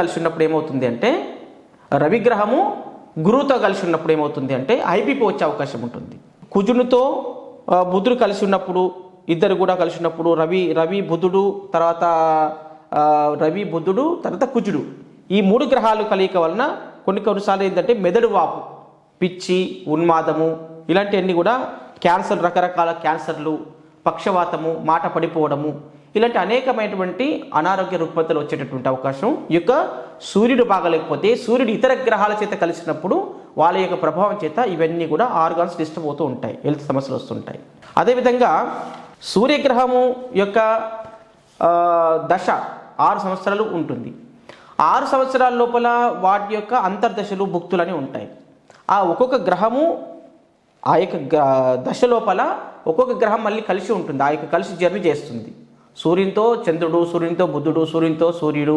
కలిసి ఉన్నప్పుడు ఏమవుతుంది అంటే రవిగ్రహము గురువుతో కలిసి ఉన్నప్పుడు ఏమవుతుంది అంటే ఐబీపీ వచ్చే అవకాశం ఉంటుంది. కుజునితో బుధుడు కలిసి ఉన్నప్పుడు, ఇద్దరు కూడా కలిసి ఉన్నప్పుడు రవి బుధుడు తర్వాత కుజుడు, ఈ 3 గ్రహాలు కలయిక వలన కొన్నిసార్లు ఏంటంటే మెదడు వాపు, పిచ్చి, ఉన్మాదము, ఇలాంటివన్నీ కూడా క్యాన్సర్, రకరకాల క్యాన్సర్లు, పక్షవాతము, మాట పడిపోవడము, ఇలాంటి అనేకమైనటువంటి అనారోగ్య రుగ్మతలు వచ్చేటటువంటి అవకాశం ఈ యొక్క సూర్యుడు బాగలేకపోతే, సూర్యుడు ఇతర గ్రహాల చేత కలిసినప్పుడు వాళ్ళ యొక్క ప్రభావం చేత ఇవన్నీ కూడా ఆర్గాన్స్ డిస్టర్బ్ అవుతూ ఉంటాయి, హెల్త్ సమస్యలు వస్తుంటాయి. అదేవిధంగా సూర్యగ్రహము యొక్క దశ 6 సంవత్సరాలు ఉంటుంది. 6 సంవత్సరాల లోపల వాటి యొక్క అంతర్దశలు భుక్తులని ఉంటాయి. ఆ ఒక్కొక్క గ్రహము ఆ యొక్క దశ లోపల ఒక్కొక్క గ్రహం మళ్ళీ కలిసి ఉంటుంది, ఆ యొక్క కలిసి జర్నీ చేస్తుంది. సూర్యునితో చంద్రుడు, సూర్యునితో బుధుడు, సూర్యునితో సూర్యుడు,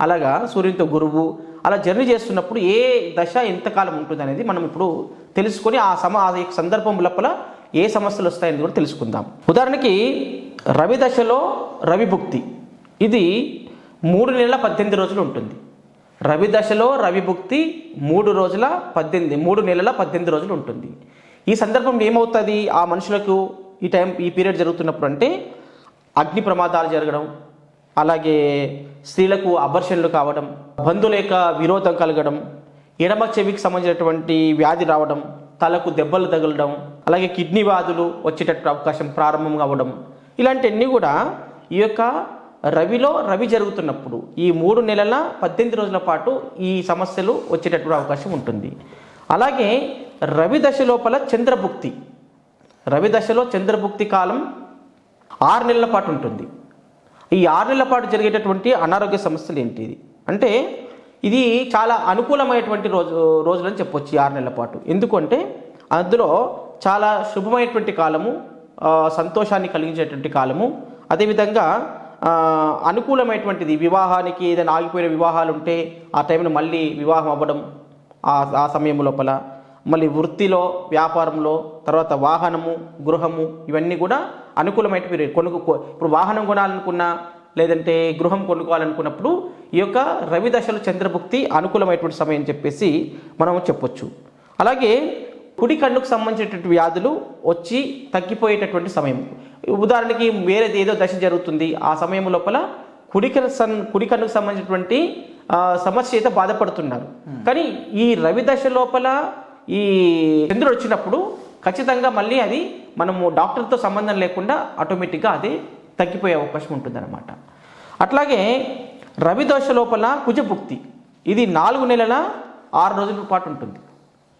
అలాగా సూర్యునితో గురువు అలా జర్నీ చేస్తున్నప్పుడు ఏ దశ ఎంతకాలం ఉంటుంది అనేది మనం ఇప్పుడు తెలుసుకొని ఆ యొక్క సందర్భం లోపల ఏ సమస్యలు వస్తాయని కూడా తెలుసుకుందాం. ఉదాహరణకి రవి దశలో రవి భుక్తి ఇది 3 నెలల 18 రోజులు ఉంటుంది. రవి దశలో రవి భుక్తి 3 నెలల 18 రోజులు ఉంటుంది. ఈ సందర్భంలో ఏమవుతుంది ఆ మనుషులకు ఈ పీరియడ్ జరుగుతున్నప్పుడు అంటే అగ్ని ప్రమాదాలు జరగడం, అలాగే స్త్రీలకు అబర్షన్లు కావడం, బంధువుల యొక్క విరోధం కలగడం, ఎడమ చెవికి సంబంధించినటువంటి వ్యాధి రావడం, తలకు దెబ్బలు తగలడం, అలాగే కిడ్నీ వ్యాధులు వచ్చేటట్టు అవకాశం ప్రారంభం కావడం, ఇలాంటివన్నీ కూడా ఈ యొక్క రవి జరుగుతున్నప్పుడు ఈ 3 నెలల 18 రోజుల పాటు ఈ సమస్యలు వచ్చేటటువంటి అవకాశం ఉంటుంది. అలాగే రవి దశ లోపల చంద్రభుక్తి, రవి దశలో చంద్రభుక్తి కాలం 6 నెలల పాటు ఉంటుంది. ఈ 6 నెలల పాటు జరిగేటటువంటి అనారోగ్య సమస్యలు ఏంటి అంటే ఇది చాలా అనుకూలమైనటువంటి రోజులని చెప్పొచ్చు ఈ 6 నెలల పాటు. ఎందుకంటే అందులో చాలా శుభమైనటువంటి కాలము, సంతోషాన్ని కలిగించేటువంటి కాలము, అదేవిధంగా అనుకూలమైనటువంటిది. వివాహానికి ఏదైనా ఆగిపోయిన వివాహాలు ఉంటే ఆ టైంలో మళ్ళీ వివాహం అవ్వడం, ఆ సమయం లోపల మళ్ళీ వృత్తిలో, వ్యాపారంలో, తర్వాత వాహనము, గృహము, ఇవన్నీ కూడా అనుకూలమైన పీరియడ్. ఇప్పుడు వాహనం కొనాలనుకున్నా లేదంటే గృహం కొనుక్కోవాలనుకున్నప్పుడు ఈ యొక్క రవి దశలో చంద్రభుక్తి అనుకూలమైనటువంటి సమయం చెప్పేసి మనం చెప్పొచ్చు. అలాగే కుడి కన్నుకు సంబంధించినటువంటి వ్యాధులు వచ్చి తగ్గిపోయేటటువంటి సమయం. ఉదాహరణకి వేరేది ఏదో దశ జరుగుతుంది, ఆ సమయం లోపల కుడి కన్నుకు సంబంధించినటువంటి సమస్య అయితే బాధపడుతున్నారు. కానీ ఈ రవి దశ లోపల ఈ చంద్రుడు వచ్చినప్పుడు ఖచ్చితంగా మళ్ళీ అది మనము డాక్టర్తో సంబంధం లేకుండా ఆటోమేటిక్గా అది తగ్గిపోయే అవకాశం ఉంటుందన్నమాట. అట్లాగే రవి దశ లోపల కుజభుక్తి ఇది 4 నెలల 6 రోజుల పాటు ఉంటుంది.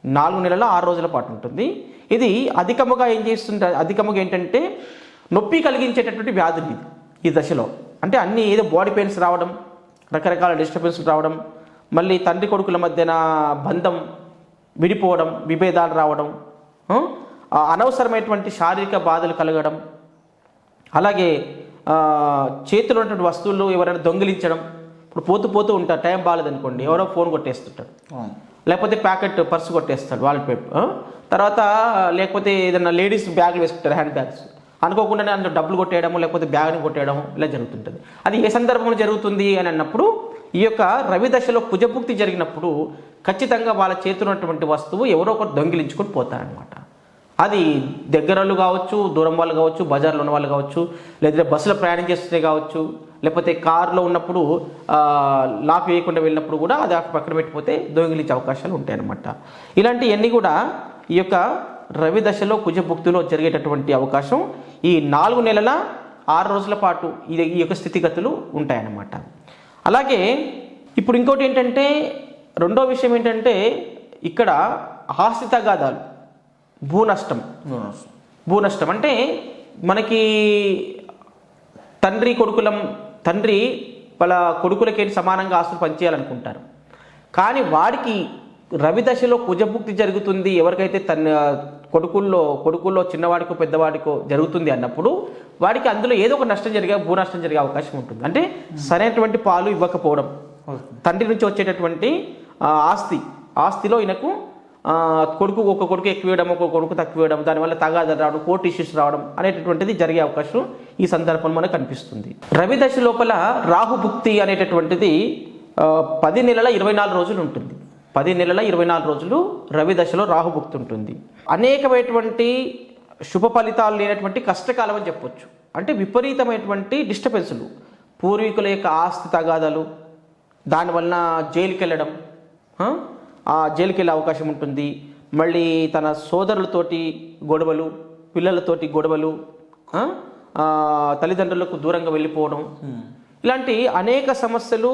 4 నెలల 6 రోజుల పాటు ఉంటుంది. ఇది అధికముగా ఏంటంటే నొప్పి కలిగించేటటువంటి వ్యాధులు ఈ దశలో. అంటే అన్ని ఏదో బాడీ పెయిన్స్ రావడం, రకరకాల డిస్టర్బెన్స్లు రావడం, మళ్ళీ తండ్రి కొడుకుల మధ్యన బంధం విడిపోవడం, విభేదాలు రావడం, అనవసరమైనటువంటి శారీరక బాధలు కలగడం, అలాగే చేతిలో ఉన్నటువంటి వస్తువులు ఎవరైనా దొంగిలించడం. ఇప్పుడు పోతూ ఉంటారు, టైం బాగాలేదనుకోండి, ఎవరో ఫోన్ కొట్టేస్తుంటారు, లేకపోతే ప్యాకెట్ పర్సు కొట్టేస్తాడు, వాలెట్ పేపర్. తర్వాత లేకపోతే ఏదైనా లేడీస్ బ్యాగులు వేసుకుంటారు, హ్యాండ్ బ్యాగ్స్, అనుకోకుండానే అందులో డబ్బులు కొట్టేయడము, లేకపోతే బ్యాగ్ని కొట్టేయడం ఇలా జరుగుతుంటుంది. అది ఏ సందర్భంలో జరుగుతుంది అని అన్నప్పుడు ఈ యొక్క రవి దశలో కుజభుక్తి జరిగినప్పుడు ఖచ్చితంగా వాళ్ళ చేతిలో ఉన్నటువంటి వస్తువు ఎవరో ఒకరు దొంగిలించుకొని పోతారనమాట. అది దగ్గర వాళ్ళు కావచ్చు, దూరం వాళ్ళు కావచ్చు, బజార్లో ఉన్న వాళ్ళు కావచ్చు, లేదంటే బస్సులో ప్రయాణం చేస్తుంటే కావచ్చు, లేకపోతే కారులో ఉన్నప్పుడు లాక్ వేయకుండా వెళ్ళినప్పుడు కూడా అది పక్కన పెట్టిపోతే దొంగిలించే అవకాశాలు ఉంటాయన్నమాట. ఇలాంటివన్నీ కూడా ఈ యొక్క రవి దశలో కుజభుక్తిలో జరిగేటటువంటి అవకాశం ఈ 4 నెలల 6 రోజుల పాటు ఈ యొక్క స్థితిగతులు ఉంటాయన్నమాట. అలాగే ఇప్పుడు ఇంకోటి ఏంటంటే, రెండో విషయం ఏంటంటే ఇక్కడ ఆస్తి తగాదాలు, భూనష్టం అంటే మనకి తండ్రి వాళ్ళ కొడుకులకేంటి సమానంగా ఆస్తులు పంచేయాలనుకుంటారు. కానీ వాడికి రవి దశలో కుజభుక్తి జరుగుతుంది, ఎవరికైతే కొడుకుల్లో చిన్నవాడికో పెద్దవాడికో జరుగుతుంది అన్నప్పుడు వాడికి అందులో ఏదో ఒక భూనష్టం జరిగే అవకాశం ఉంటుంది. అంటే సరైనటువంటి పాలు ఇవ్వకపోవడం, తండ్రి నుంచి వచ్చేటటువంటి ఆస్తిలో ఈయనకు ఒక కొడుకు ఎక్కువ ఇవ్వడం, ఒక కొడుకు తక్కువ ఇవ్వడం, దానివల్ల తగాదాలు రావడం, కోర్టు ఇష్యూస్ రావడం అనేటటువంటిది జరిగే అవకాశం ఈ సందర్భంలో మనకు కనిపిస్తుంది. రవి దశ లోపల రాహుభుక్తి అనేటటువంటిది 10 నెలల 24 రోజులు ఉంటుంది. 10 నెలల 24 రోజులు రవి దశలో రాహుభుక్తి ఉంటుంది. అనేకమైనటువంటి శుభ ఫలితాలు లేనటువంటి కష్టకాలం అని చెప్పొచ్చు. అంటే విపరీతమైనటువంటి డిస్టర్బెన్సులు, పూర్వీకుల యొక్క ఆస్తి తగాదాలు, దానివల్ల జైలుకి వెళ్ళడం, జైలుకి వెళ్ళే అవకాశం ఉంటుంది. మళ్ళీ తన సోదరులతోటి గొడవలు, పిల్లలతోటి గొడవలు, తల్లిదండ్రులకు దూరంగా వెళ్ళిపోవడం, ఇలాంటి అనేక సమస్యలు,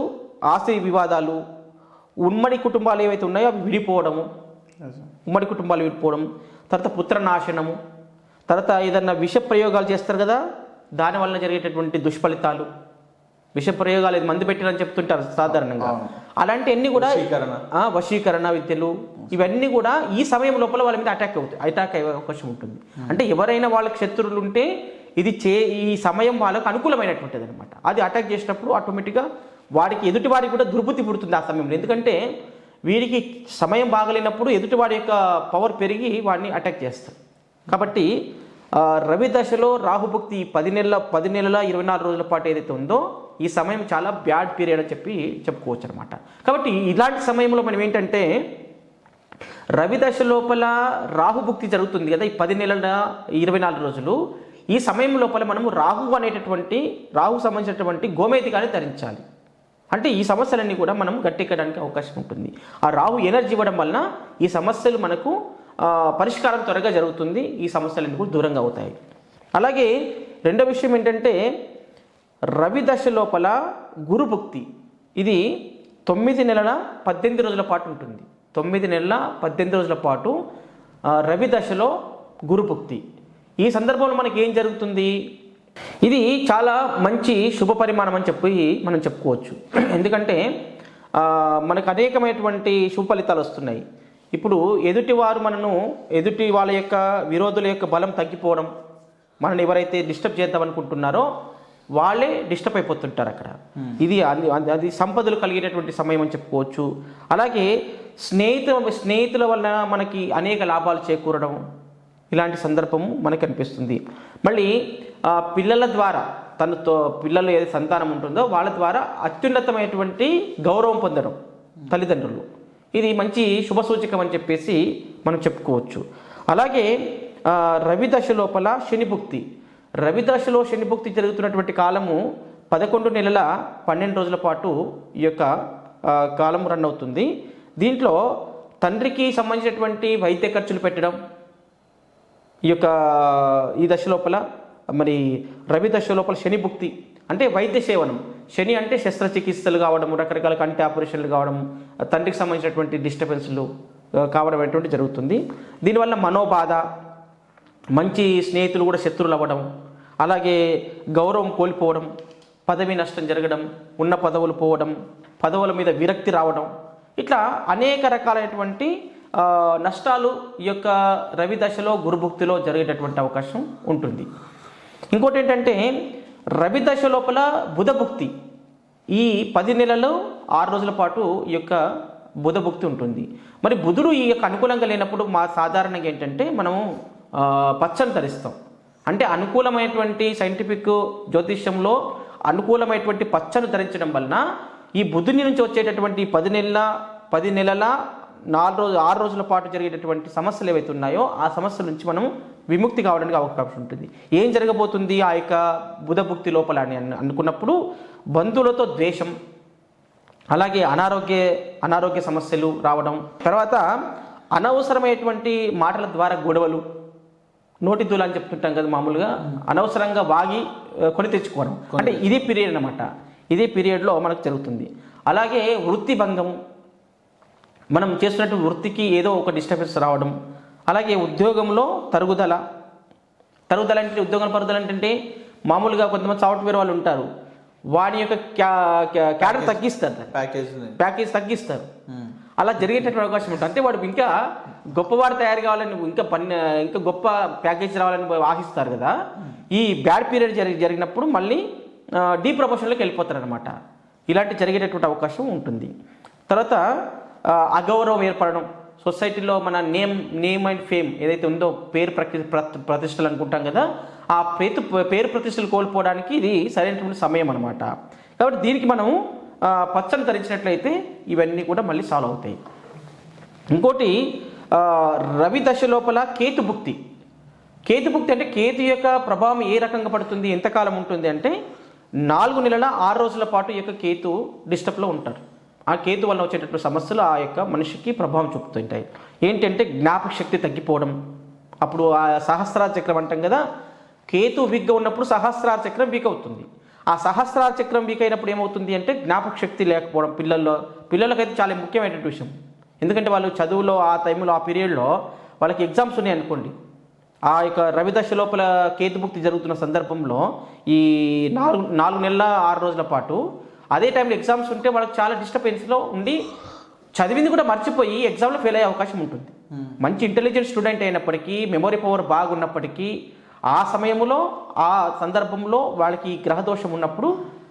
ఆస్తి వివాదాలు, ఉమ్మడి కుటుంబాలు ఏవైతే ఉన్నాయో అవి విడిపోవడము, తర్వాత పుత్రనాశనము, తర్వాత ఏదన్నా విష ప్రయోగాలు చేస్తారు కదా, దానివల్ల జరిగేటటువంటి దుష్ఫలితాలు, విష ప్రయోగాలు ఇది మందు పెట్టినని చెప్తుంటారు సాధారణంగా. అలాంటివన్నీ కూడా వశీకరణ విద్యలు ఇవన్నీ కూడా ఈ సమయం లోపల వాళ్ళ మీద అటాక్ అయ్యే అవకాశం ఉంటుంది. అంటే ఎవరైనా వాళ్ళకి శత్రువులు ఉంటే ఇది ఈ సమయం వాళ్ళకు అనుకూలమైనటువంటిది అనమాట. అది అటాక్ చేసినప్పుడు ఆటోమేటిక్గా ఎదుటి వాడికి కూడా దుర్బుద్ధి పుడుతుంది ఆ సమయంలో. ఎందుకంటే వీడికి సమయం బాగలేనప్పుడు ఎదుటివాడి యొక్క పవర్ పెరిగి వాడిని అటాక్ చేస్తారు. కాబట్టి రవి దశలో రాహుభుక్తి 10 నెలల 24 రోజుల పాటు ఏదైతే ఉందో ఈ సమయం చాలా బ్యాడ్ పీరియడ్ అని చెప్పుకోవచ్చు అనమాట. కాబట్టి ఇలాంటి సమయంలో మనం ఏంటంటే రవి దశ లోపల రాహుభుక్తి జరుగుతుంది కదా, ఈ 10 నెలల 24 రోజులు. ఈ సమయం లోపల మనము రాహు సంబంధించినటువంటి గోమేధికాన్ని ధరించాలి. అంటే ఈ సమస్యలన్నీ కూడా మనం గట్టెక్కడానికి అవకాశం ఉంటుంది. ఆ రాహు ఎనర్జీ ఇవ్వడం వలన ఈ సమస్యలు మనకు పరిష్కారం త్వరగా జరుగుతుంది. ఈ సమస్యలన్నీ కూడా దూరంగా అవుతాయి. అలాగే రెండో విషయం ఏంటంటే రవి దశ లోపల గురుభుక్తి ఇది 9 నెలల 18 రోజుల పాటు ఉంటుంది. 9 నెలల 18 రోజుల పాటు రవి దశలో గురుభుక్తి. ఈ సందర్భంలో మనకి ఏం జరుగుతుంది? ఇది చాలా మంచి శుభ పరిమాణం అని మనం చెప్పుకోవచ్చు. ఎందుకంటే మనకు అనేకమైనటువంటి శుభ ఫలితాలు వస్తున్నాయి. ఇప్పుడు ఎదుటి వాళ్ళ యొక్క విరోధుల యొక్క బలం తగ్గిపోవడం, మనల్ని ఎవరైతే డిస్టర్బ్ చేద్దాం అనుకుంటున్నారో వాళ్ళే డిస్టర్బ్ అయిపోతుంటారు అక్కడ. ఇది అది సంపదలు కలిగేటటువంటి సమయం అని చెప్పుకోవచ్చు. అలాగే స్నేహితుల వలన మనకి అనేక లాభాలు చేకూరడం, ఇలాంటి సందర్భము మనకు అనిపిస్తుంది. మళ్ళీ పిల్లల ద్వారా పిల్లలు ఏదైతే సంతానం ఉంటుందో వాళ్ళ ద్వారా అత్యున్నతమైనటువంటి గౌరవం పొందడం తల్లిదండ్రులు, ఇది మంచి శుభసూచకం అని చెప్పేసి మనం చెప్పుకోవచ్చు. అలాగే రవి దశ లోపల శనిభుక్తి, రవి దశలో శనిభుక్తి జరుగుతున్నటువంటి కాలము 11 నెలల 12 రోజుల పాటు ఈ యొక్క కాలం రన్ అవుతుంది. దీంట్లో తండ్రికి సంబంధించినటువంటి వైద్య ఖర్చులు పెట్టడం ఈ దశ లోపల, మరి రవి దశ లోపల శనిభుక్తి అంటే వైద్య సేవనం. శని అంటే శస్త్రచికిత్సలు కావడం, రకరకాల కంటి ఆపరేషన్లు కావడం, తండ్రికి సంబంధించినటువంటి డిస్టర్బెన్స్లు కావడం అనేటువంటి జరుగుతుంది. దీనివల్ల మనోబాధ, మంచి స్నేహితులు కూడా శత్రువులు అవ్వడం, అలాగే గౌరవం కోల్పోవడం, పదవి నష్టం జరగడం, ఉన్న పదవులు పోవడం, పదవుల మీద విరక్తి రావడం, ఇట్లా అనేక రకాలైనటువంటి నష్టాలు ఈ యొక్క రవి దశలో గురుభుక్తిలో జరిగేటటువంటి అవకాశం ఉంటుంది. ఇంకోటి ఏంటంటే రవి దశ లోపల బుధభుక్తి ఈ 10 నెలలు 6 రోజుల పాటు ఈ యొక్క బుధభుక్తి ఉంటుంది. మరి బుధుడు ఈ యొక్క అనుకూలంగా లేనప్పుడు సాధారణంగా ఏంటంటే మనము పచ్చని ధరిస్తాం. అంటే అనుకూలమైనటువంటి సైంటిఫిక్ జ్యోతిష్యంలో అనుకూలమైనటువంటి పచ్చను ధరించడం వలన ఈ బుధుని నుంచి వచ్చేటటువంటి 10 నెలల 6 రోజుల పాటు జరిగేటటువంటి సమస్యలు ఏవైతే ఉన్నాయో ఆ సమస్యల నుంచి మనం విముక్తి కావడానికి అవకాశం ఉంటుంది. ఏం జరగబోతుంది ఆ యొక్క బుధభుక్తి లోపల అని అనుకున్నప్పుడు బంధువులతో ద్వేషం, అలాగే అనారోగ్య సమస్యలు రావడం, తర్వాత అనవసరమైనటువంటి మాటల ద్వారా గొడవలు, నోటి దూల అని చెప్తుంటాం కదా మామూలుగా, అనవసరంగా వాగి కొని తెచ్చుకోవడం, అంటే ఇది పీరియడ్ అన్నమాట. ఇదే పీరియడ్లో మనకు జరుగుతుంది. అలాగే వృత్తి భంగం, మనం చేస్తున్నట్టు వృత్తికి ఏదో ఒక డిస్టర్బెన్స్ రావడం, అలాగే ఉద్యోగంలో తరుగుదల అంటే ఉద్యోగం పరుగుదల అంటే మామూలుగా కొంతమంది సాఫ్ట్వేర్ వాళ్ళు ఉంటారు, వాడి యొక్క క్యాడర్ తగ్గిస్తారు, ప్యాకేజ్ తగ్గిస్తారు. అలా జరిగేటటువంటి అవకాశం ఉంటుంది. అంటే వాడు ఇంకా గొప్పవాడు తయారు కావాలని, ఇంకా గొప్ప ప్యాకేజ్ రావాలని ఆశిస్తారు కదా. ఈ బ్యాడ్ పీరియడ్ జరిగినప్పుడు మళ్ళీ డీ ప్రమోషన్లోకి వెళ్ళిపోతారు అనమాట. ఇలాంటి జరిగేటటువంటి అవకాశం ఉంటుంది. తర్వాత అగౌరవం ఏర్పడడం, సొసైటీలో మన నేమ్ అండ్ ఫేమ్ ఏదైతే ఉందో పేరు ప్రతిష్టలు అనుకుంటాం కదా, ఆ పేరు ప్రతిష్టలు కోల్పోవడానికి ఇది సరైనటువంటి సమయం అనమాట. కాబట్టి దీనికి మనము పచ్చని ధరించినట్లయితే ఇవన్నీ కూడా మళ్ళీ సాల్వ్ అవుతాయి. ఇంకోటి రవి దశ లోపల కేతుభుక్తి అంటే కేతు యొక్క ప్రభావం ఏ రకంగా పడుతుంది, ఎంతకాలం ఉంటుంది అంటే 4 నెలల 6 రోజుల పాటు ఈ యొక్క కేతు డిస్టర్బ్లో ఉంటారు. ఆ కేతు వల్ల వచ్చేటటువంటి సమస్యలు ఆ యొక్క మనిషికి ప్రభావం చూపుతుంటాయి. ఏంటంటే జ్ఞాపక శక్తి తగ్గిపోవడం, అప్పుడు ఆ సహస్రార చక్రం అంటాం కదా, కేతు వీక్గా ఉన్నప్పుడు సహస్రార చక్రం వీక్ అవుతుంది. ఆ సహస్రార చక్రం వీక్ అయినప్పుడు ఏమవుతుంది అంటే జ్ఞాపక శక్తి లేకపోవడం, పిల్లలకైతే చాలా ముఖ్యమైనటువంటి విషయం. ఎందుకంటే వాళ్ళు చదువులో ఆ టైంలో ఆ పీరియడ్లో వాళ్ళకి ఎగ్జామ్స్ ఉన్నాయి అనుకోండి, ఆ యొక్క రవిదశ లోపల కేతుభుక్తి జరుగుతున్న సందర్భంలో ఈ 4 నెలల 6 రోజుల పాటు అదే టైంలో ఎగ్జామ్స్ ఉంటే వాళ్ళకి చాలా డిస్టర్బెన్స్లో ఉండి చదివింది కూడా మర్చిపోయి ఎగ్జామ్లో ఫెయిల్ అయ్యే అవకాశం ఉంటుంది. మంచి ఇంటెలిజెంట్ స్టూడెంట్ అయినప్పటికీ, మెమొరీ పవర్ బాగున్నప్పటికీ ఆ సమయంలో ఆ సందర్భంలో వాళ్ళకి గ్రహదోషం ఉన్నప్పుడు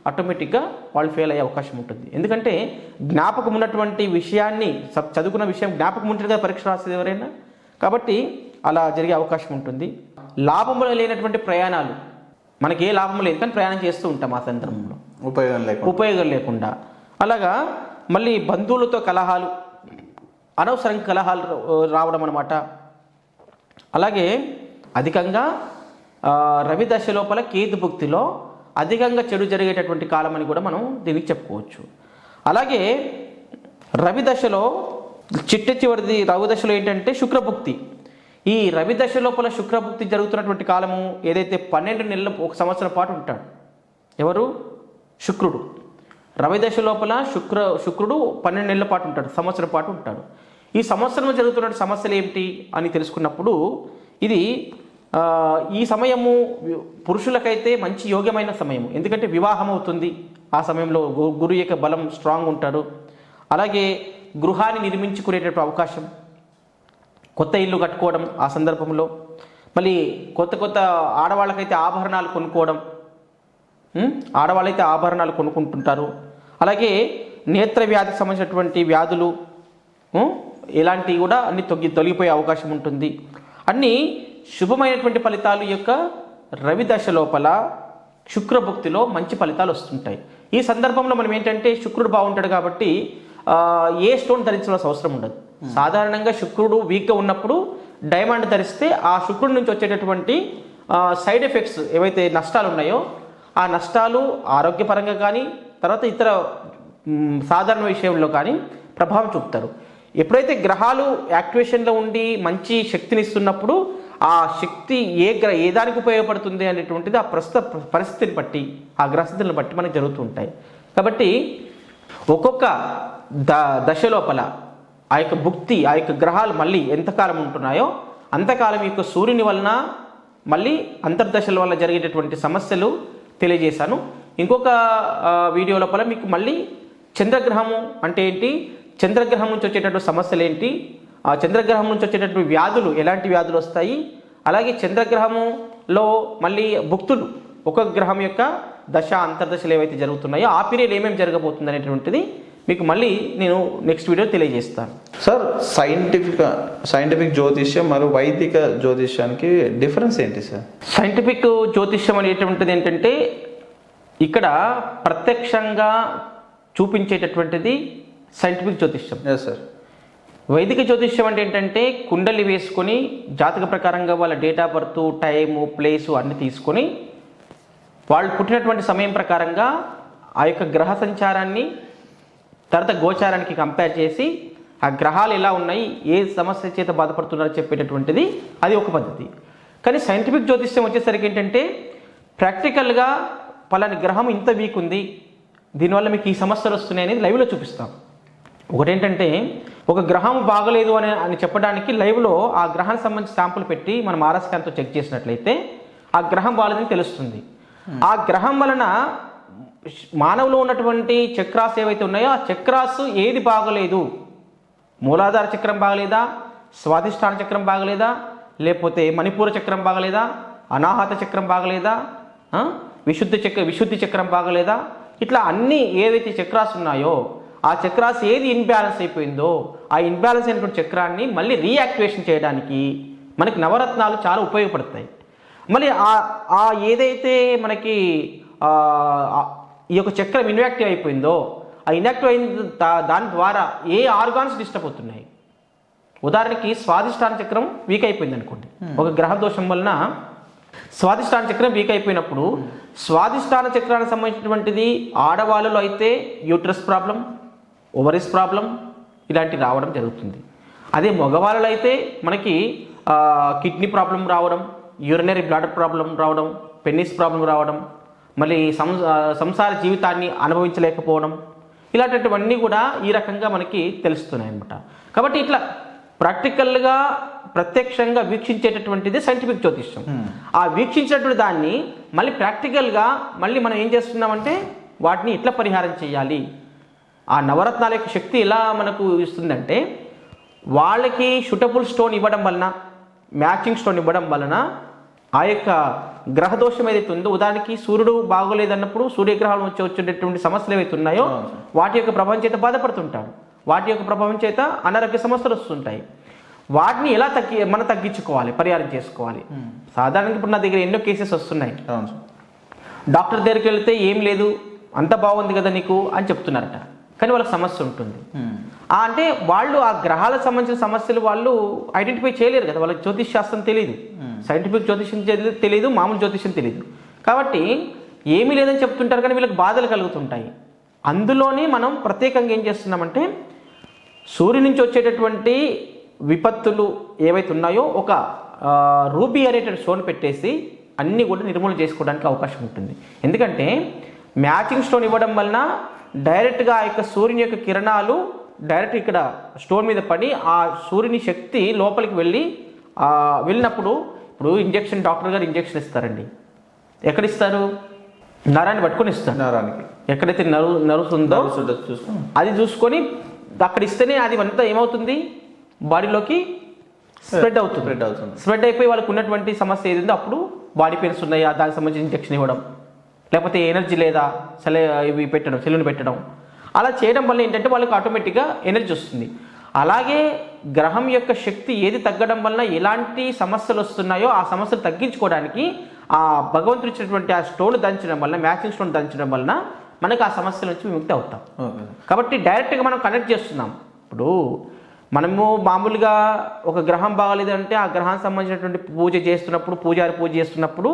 ఆటోమేటిక్గా వాళ్ళు ఫెయిల్ అయ్యే అవకాశం ఉంటుంది. ఎందుకంటే జ్ఞాపకం ఉన్నటువంటి విషయాన్ని చదువుకున్న విషయం జ్ఞాపకం ఉంటుంది కదా పరీక్ష రాసేది ఎవరైనా. కాబట్టి అలా జరిగే అవకాశం ఉంటుంది. లాభములు లేనటువంటి ప్రయాణాలు, మనకి ఏ లాభం లేదు కానీ ప్రయాణం చేస్తూ ఉంటాం ఆ సందర్భంలో ఉపయోగం లేకుండా. అలాగా మళ్ళీ బంధువులతో కలహాలు, అనవసరంగా కలహాలు రావడం అన్నమాట. అలాగే అధికంగా రవి దశ లోపల కేతుభుక్తిలో అధికంగా చెడు జరిగేటటువంటి కాలం అని కూడా మనం దీనికి చెప్పుకోవచ్చు. అలాగే రవి దశలో చివరిది రవి దశలో ఏంటంటే శుక్రభుక్తి. ఈ రవి దశ లోపల శుక్రభుక్తి జరుగుతున్నటువంటి కాలము ఏదైతే 12 నెలలు 1 సంవత్సరం పాటు ఉంటాడు. ఎవరు? శుక్రుడు. రవి దశ లోపల శుక్రుడు 12 నెలల పాటు ఉంటాడు, సంవత్సరం పాటు ఉంటాడు. ఈ సంవత్సరంలో జరుగుతున్న సమస్యలు ఏమిటి అని తెలుసుకున్నప్పుడు ఇది ఈ సమయము పురుషులకైతే మంచి యోగ్యమైన సమయం. ఎందుకంటే వివాహం అవుతుంది ఆ సమయంలో, గురు యొక్క బలం స్ట్రాంగ్ ఉంటాడు. అలాగే గృహాన్ని నిర్మించుకునేటటువంటి అవకాశం, కొత్త ఇల్లు కట్టుకోవడం ఆ సందర్భంలో, మళ్ళీ కొత్త ఆడవాళ్ళకైతే ఆభరణాలు కొనుక్కోవడం, ఆడవాళ్ళైతే ఆభరణాలు కొనుక్కుంటుంటారు. అలాగే నేత్ర వ్యాధికి సంబంధించినటువంటి వ్యాధులు ఇలాంటివి కూడా అన్ని తొలగిపోయే అవకాశం ఉంటుంది. అన్నీ శుభమైనటువంటి ఫలితాలు యొక్క రవి దశ లోపల శుక్రభుక్తిలో మంచి ఫలితాలు వస్తుంటాయి. ఈ సందర్భంలో మనం ఏంటంటే శుక్రుడు బాగుంటాడు కాబట్టి ఏ స్టోన్ ధరించాల్సిన అవసరం ఉండదు. సాధారణంగా శుక్రుడు వీక్గా ఉన్నప్పుడు డైమండ్ ధరిస్తే ఆ శుక్రుడి నుంచి వచ్చేటటువంటి సైడ్ ఎఫెక్ట్స్ ఏవైతే నష్టాలు ఉన్నాయో ఆ నష్టాలు ఆరోగ్యపరంగా కానీ తర్వాత ఇతర సాధారణ విషయంలో కానీ ప్రభావం చూపుతారు. ఎప్పుడైతే గ్రహాలు యాక్టివేషన్లో ఉండి మంచి శక్తిని ఇస్తున్నప్పుడు ఆ శక్తి ఏ దానికి ఉపయోగపడుతుంది అనేటువంటిది ఆ ప్రస్తుత పరిస్థితిని బట్టి, ఆ గ్రహస్థితులను బట్టి మనకు జరుగుతూ ఉంటాయి. కాబట్టి ఒక్కొక్క దశ లోపల ఆ యొక్క భుక్తి, ఆ యొక్క గ్రహాలు మళ్ళీ ఎంతకాలం ఉంటున్నాయో అంతకాలం యొక్క సూర్యుని వలన మళ్ళీ అంతర్దశల వల్ల జరిగేటటువంటి సమస్యలు తెలియజేశాను. ఇంకొక వీడియో లోపల మీకు మళ్ళీ చంద్రగ్రహము అంటే ఏంటి, చంద్రగ్రహం నుంచి వచ్చేటటువంటి సమస్యలు ఏంటి, ఆ చంద్రగ్రహం నుంచి వచ్చేటటువంటి వ్యాధులు ఎలాంటి వ్యాధులు వస్తాయి, అలాగే చంద్రగ్రహములో మళ్ళీ భుక్తులు ఒక గ్రహం యొక్క దశ అంతర్దశలు ఏవైతే జరుగుతున్నాయో ఆ పీరియడ్ ఏమేమి జరగబోతుంది అనేటువంటిది మీకు మళ్ళీ నేను నెక్స్ట్ వీడియో తెలియజేస్తాను. సార్, సైంటిఫిక్ జ్యోతిష్యం మరియు వైదిక జ్యోతిష్యానికి డిఫరెన్స్ ఏంటి సార్? సైంటిఫిక్ జ్యోతిష్యం అనేటువంటిది ఏంటంటే ఇక్కడ ప్రత్యక్షంగా చూపించేటటువంటిది సైంటిఫిక్ జ్యోతిష్యం. సార్, వైదిక జ్యోతిష్యం అంటే ఏంటంటే కుండలి వేసుకొని జాతక ప్రకారంగా వాళ్ళ date of birth, time, place అన్ని తీసుకొని వాళ్ళు పుట్టినటువంటి సమయం ప్రకారంగా ఆ యొక్క గ్రహ సంచారాన్ని తర్వాత గోచారానికి కంపేర్ చేసి ఆ గ్రహాలు ఎలా ఉన్నాయి, ఏ సమస్య చేత బాధపడుతున్నారో చెప్పేటటువంటిది అది ఒక పద్ధతి. కానీ సైంటిఫిక్ జ్యోతిష్యం వచ్చేసరికి ఏంటంటే ప్రాక్టికల్గా పలాని గ్రహం ఇంత వీక్ ఉంది, దీనివల్ల మీకు ఈ సమస్యలు వస్తున్నాయి అనేది లైవ్లో చూపిస్తాం. ఒకటేంటంటే ఒక గ్రహం బాగలేదు అని చెప్పడానికి లైవ్లో ఆ గ్రహానికి సంబంధించి శాంపుల్ పెట్టి మనం ఆర్ఎస్ స్కాన్తో చెక్ చేసినట్లయితే ఆ గ్రహం బాగలేదని తెలుస్తుంది. ఆ గ్రహం వలన మానవులో ఉన్నటువంటి చక్రాస్ ఏవైతే ఉన్నాయో ఆ చక్రాస్ ఏది బాగలేదు, మూలాధార చక్రం బాగలేదా, స్వాధిష్టాన చక్రం బాగలేదా, లేకపోతే మణిపూర చక్రం బాగలేదా, అనాహత చక్రం బాగలేదా, విశుద్ధి చక్రం బాగలేదా, ఇట్లా అన్ని ఏవైతే చక్రాస్ ఉన్నాయో ఆ చక్రాస్ ఏది ఇన్బ్యాలెన్స్ అయిపోయిందో ఆ ఇన్బ్యాలెన్స్ అయినటువంటి చక్రాన్ని మళ్ళీ రీయాక్టివేషన్ చేయడానికి మనకి నవరత్నాలు చాలా ఉపయోగపడతాయి. మళ్ళీ ఆ ఏదైతే మనకి ఈ యొక్క చక్రం ఇన్యాక్టివ్ అయిపోయిందో ఆ ఇన్యాక్టివ్ అయిన దాని ద్వారా ఏ ఆర్గాన్స్ డిస్టర్బ్ అవుతున్నాయి. ఉదాహరణకి స్వాధిష్టాన చక్రం వీక్ అయిపోయింది అనుకోండి, ఒక గ్రహ దోషం వలన స్వాధిష్టాన చక్రం వీక్ అయిపోయినప్పుడు స్వాధిష్టాన చక్రానికి సంబంధించినటువంటిది ఆడవాళ్ళలో అయితే యూట్రస్ ప్రాబ్లం, ఓవరీస్ ప్రాబ్లం ఇలాంటివి రావడం జరుగుతుంది. అదే మగవాళ్ళలో అయితే మనకి కిడ్నీ ప్రాబ్లం రావడం, యూరినరీ బ్లాడర్ ప్రాబ్లం రావడం, పెన్నిస్ ప్రాబ్లం రావడం, మళ్ళీ సంసార జీవితాన్ని అనుభవించలేకపోవడం, ఇలాంటివన్నీ కూడా ఈ రకంగా మనకి తెలుస్తున్నాయి అన్నమాట. కాబట్టి ఇట్లా ప్రాక్టికల్గా ప్రత్యక్షంగా వీక్షించేటటువంటిది సైంటిఫిక్ జ్యోతిష్యం. ఆ వీక్షించినటువంటి దాన్ని మళ్ళీ ప్రాక్టికల్గా మళ్ళీ మనం ఏం చేస్తున్నామంటే వాటిని ఎట్లా పరిహారం చేయాలి, ఆ నవరత్నాల యొక్క శక్తి ఎలా మనకు ఇస్తుందంటే వాళ్ళకి షూటబుల్ స్టోన్ ఇవ్వడం వలన, మ్యాచింగ్ స్టోన్ ఇవ్వడం వలన ఆ యొక్క గ్రహదోషం ఏదైతే ఉందో, ఉదాహరణకి సూర్యుడు బాగోలేదన్నప్పుడు సూర్యగ్రహాలు వచ్చేటటువంటి సమస్యలు ఏవైతే ఉన్నాయో వాటి యొక్క ప్రభావం చేత బాధపడుతుంటాడు, వాటి యొక్క ప్రభావం చేత అనారోగ్య సమస్యలు వస్తుంటాయి. వాటిని ఎలా మనం తగ్గించుకోవాలి, పరిహారం చేసుకోవాలి. సాధారణంగా ఇప్పుడు నా దగ్గర ఎన్నో కేసెస్ వస్తున్నాయి. డాక్టర్ దగ్గరికి వెళ్తే ఏం లేదు, అంత బాగుంది కదా నీకు అని చెప్తున్నారట, కానీ వాళ్ళకి సమస్య ఉంటుంది. అంటే వాళ్ళు ఆ గ్రహాలకు సంబంధించిన సమస్యలు వాళ్ళు ఐడెంటిఫై చేయలేరు కదా, వాళ్ళకి జ్యోతిష్ శాస్త్రం తెలియదు, సైంటిఫిక్ జ్యోతిష్యం తెలియదు, మామూలు జ్యోతిష్యం తెలియదు. కాబట్టి ఏమీ లేదని చెప్తుంటారు కానీ వీళ్ళకి బాధలు కలుగుతుంటాయి. అందులోనే మనం ప్రత్యేకంగా ఏం చేస్తున్నామంటే సూర్యుడి నుంచి వచ్చేటటువంటి విపత్తులు ఏవైతే ఉన్నాయో ఒక రూబీ అనేటువంటి స్టోన్ పెట్టేసి అన్నీ కూడా నిర్మూలన చేసుకోవడానికి అవకాశం ఉంటుంది. ఎందుకంటే మ్యాచింగ్ స్టోన్ ఇవ్వడం వలన డైరెక్ట్గా ఆ యొక్క సూర్యుని యొక్క కిరణాలు డైరెక్ట్ ఇక్కడ స్టోన్ మీద పడి ఆ సూర్యుని శక్తి లోపలికి వెళ్ళినప్పుడు, ఇప్పుడు ఇంజెక్షన్ డాక్టర్ గారు ఇంజెక్షన్ ఇస్తారండి, ఎక్కడ ఇస్తారు? నరాన్ని పట్టుకొని ఇస్తారు. నరానికి ఎక్కడైతే నర్వ్స్ ఉందో అది చూసుకొని అక్కడ ఇస్తేనే అది అంతా ఏమవుతుంది, బాడీలోకి స్ప్రెడ్ అవుతుంది. స్ప్రెడ్ అయిపోయి వాళ్ళకు ఉన్నటువంటి సమస్య ఏది ఉందో అప్పుడు బాడీ పెయిన్స్ ఉన్నాయా దానికి సంబంధించి ఇంజెక్షన్ ఇవ్వడం, లేకపోతే ఎనర్జీ లేదా ఇవి పెట్టడం, సెల్లుని పెట్టడం, అలా చేయడం వల్ల ఏంటంటే వాళ్ళకి ఆటోమేటిక్గా ఎనర్జీ వస్తుంది. అలాగే గ్రహం యొక్క శక్తి ఏది తగ్గడం వల్ల ఎలాంటి సమస్యలు వస్తున్నాయో ఆ సమస్యలు తగ్గించుకోవడానికి ఆ భగవంతుడు ఇచ్చినటువంటి ఆ స్టోన్ దంచడం వల్ల, మ్యాచింగ్ స్టోన్ దంచడం వలన మనకు ఆ సమస్యల నుంచి విముక్తి అవుతాం. కాబట్టి డైరెక్ట్గా మనం కనెక్ట్ చేస్తున్నాం. ఇప్పుడు మనము మామూలుగా ఒక గ్రహం బాగాలేదంటే ఆ గ్రహానికి సంబంధించినటువంటి పూజ చేస్తున్నప్పుడు, పూజారి పూజ చేస్తున్నప్పుడు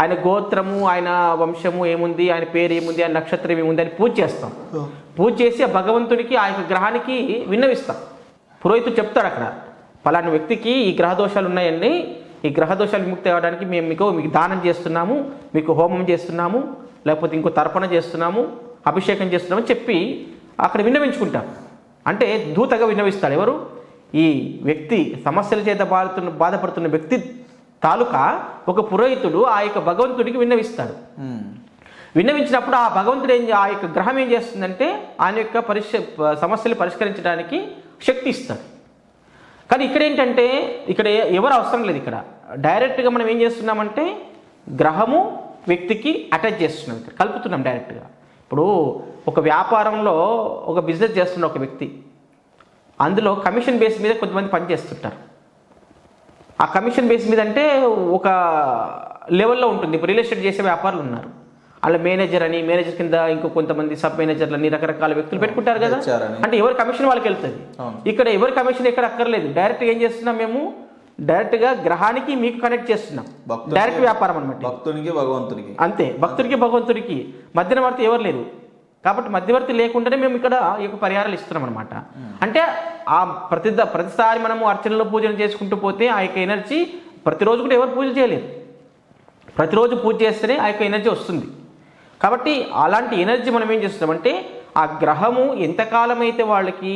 ఆయన గోత్రము, ఆయన వంశము ఏముంది, ఆయన పేరు ఏముంది, ఆయన నక్షత్రం ఏముంది అని పూజ చేస్తాం. పూజ చేసి ఆ భగవంతుడికి ఆ యొక్క గ్రహానికి విన్నవిస్తాం. పురోహితుడు చెప్తాడు అక్కడ, పలానా వ్యక్తికి ఈ గ్రహదోషాలు ఉన్నాయండి, ఈ గ్రహదోషాలు విముక్తి అవ్వడానికి మేము మీకు దానం చేస్తున్నాము, మీకు హోమం చేస్తున్నాము, లేకపోతే ఇంకో తర్పణ చేస్తున్నాము, అభిషేకం చేస్తున్నామని చెప్పి అక్కడ విన్నవించుకుంటాం. అంటే దూతగా విన్నవిస్తాడు. ఎవరు? ఈ వ్యక్తి సమస్యల చేత బాధపడుతున్న వ్యక్తి తాలూకా ఒక పురోహితుడు ఆ యొక్క భగవంతుడికి విన్నవిస్తాడు. విన్నవించినప్పుడు ఆ భగవంతుడు ఆ యొక్క గ్రహం ఏం చేస్తుందంటే ఆయన యొక్క సమస్యలు పరిష్కరించడానికి శక్తి ఇస్తాడు. కానీ ఇక్కడ ఏంటంటే ఇక్కడ ఎవరు అవసరం లేదు. ఇక్కడ డైరెక్ట్గా మనం ఏం చేస్తున్నామంటే గ్రహము వ్యక్తికి అటాచ్ చేస్తున్నాం, ఇక్కడ కలుపుతున్నాం డైరెక్ట్గా. ఇప్పుడు ఒక వ్యాపారంలో ఒక బిజినెస్ చేస్తున్న ఒక వ్యక్తి, అందులో కమిషన్ బేస్ మీద కొంతమంది పనిచేస్తుంటారు. ఆ కమిషన్ బేస్ మీద అంటే ఒక లెవెల్లో ఉంటుంది. ఇప్పుడు రియల్ ఎస్టేట్ చేసే వ్యాపారులు ఉన్నారు, అలా మేనేజర్ కింద ఇంకో కొంతమంది సబ్ మేనేజర్లు అని రకరకాల వ్యక్తులు పెట్టుకుంటారు కదా. అంటే ఎవరి కమిషన్ వాళ్ళకి వెళ్తుంది. ఇక్కడ ఎవరి కమిషన్ ఎక్కడ అక్కర్లేదు. డైరెక్ట్గా ఏం చేస్తున్నాం, మేము డైరెక్ట్గా గ్రహానికి మీకు కనెక్ట్ చేస్తున్నాం. డైరెక్ట్ వ్యాపారం అనమాట. భక్తునికి భగవంతునికి అంతే, భక్తుడికి భగవంతుడికి మధ్యవర్తి ఎవరు లేరు. కాబట్టి మధ్యవర్తి లేకుండానే మేము ఇక్కడ ఈ యొక్క పరిహారాలు ఇస్తున్నాం అనమాట. అంటే ఆ ప్రతిసారి మనము అర్చనలో పూజలు చేసుకుంటూ పోతే ఆ యొక్క ఎనర్జీ ప్రతిరోజు కూడా ఎవరు పూజ చేయలేరు. ప్రతిరోజు పూజ చేస్తేనే ఆ యొక్క ఎనర్జీ వస్తుంది. కాబట్టి అలాంటి ఎనర్జీ మనం ఏం చేస్తున్నామంటే ఆ గ్రహము ఎంతకాలం అయితే వాళ్ళకి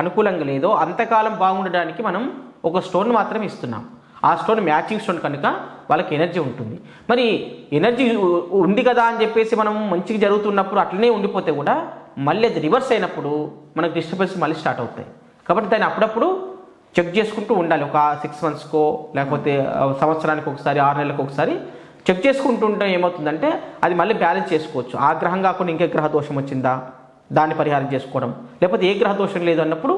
అనుకూలంగా లేదో అంతకాలం బాగుండడానికి మనం ఒక స్టోన్ మాత్రం ఇస్తున్నాం. ఆ స్టోన్ మ్యాచింగ్ స్టోన్ కనుక వాళ్ళకి ఎనర్జీ ఉంటుంది. మరి ఎనర్జీ ఉంది కదా అని చెప్పేసి మనం మంచిగా జరుగుతున్నప్పుడు అట్లనే ఉండిపోతే కూడా మళ్ళీ అది రివర్స్ అయినప్పుడు మనకు డిస్టర్బెన్స్ మళ్ళీ స్టార్ట్ అవుతాయి. కాబట్టి దాన్ని అప్పుడప్పుడు చెక్ చేసుకుంటూ ఉండాలి. ఒక 6 monthsకో లేకపోతే సంవత్సరానికి ఒకసారి, 6 నెలలకు ఒకసారి చెక్ చేసుకుంటూ ఉంటే ఏమవుతుందంటే అది మళ్ళీ బ్యాలెన్స్ చేసుకోవచ్చు. ఆ గ్రహం కాకుండా ఇంకే గ్రహ దోషం వచ్చిందా దాన్ని పరిహారం చేసుకోవడం, లేకపోతే ఏ గ్రహ దోషం లేదు అన్నప్పుడు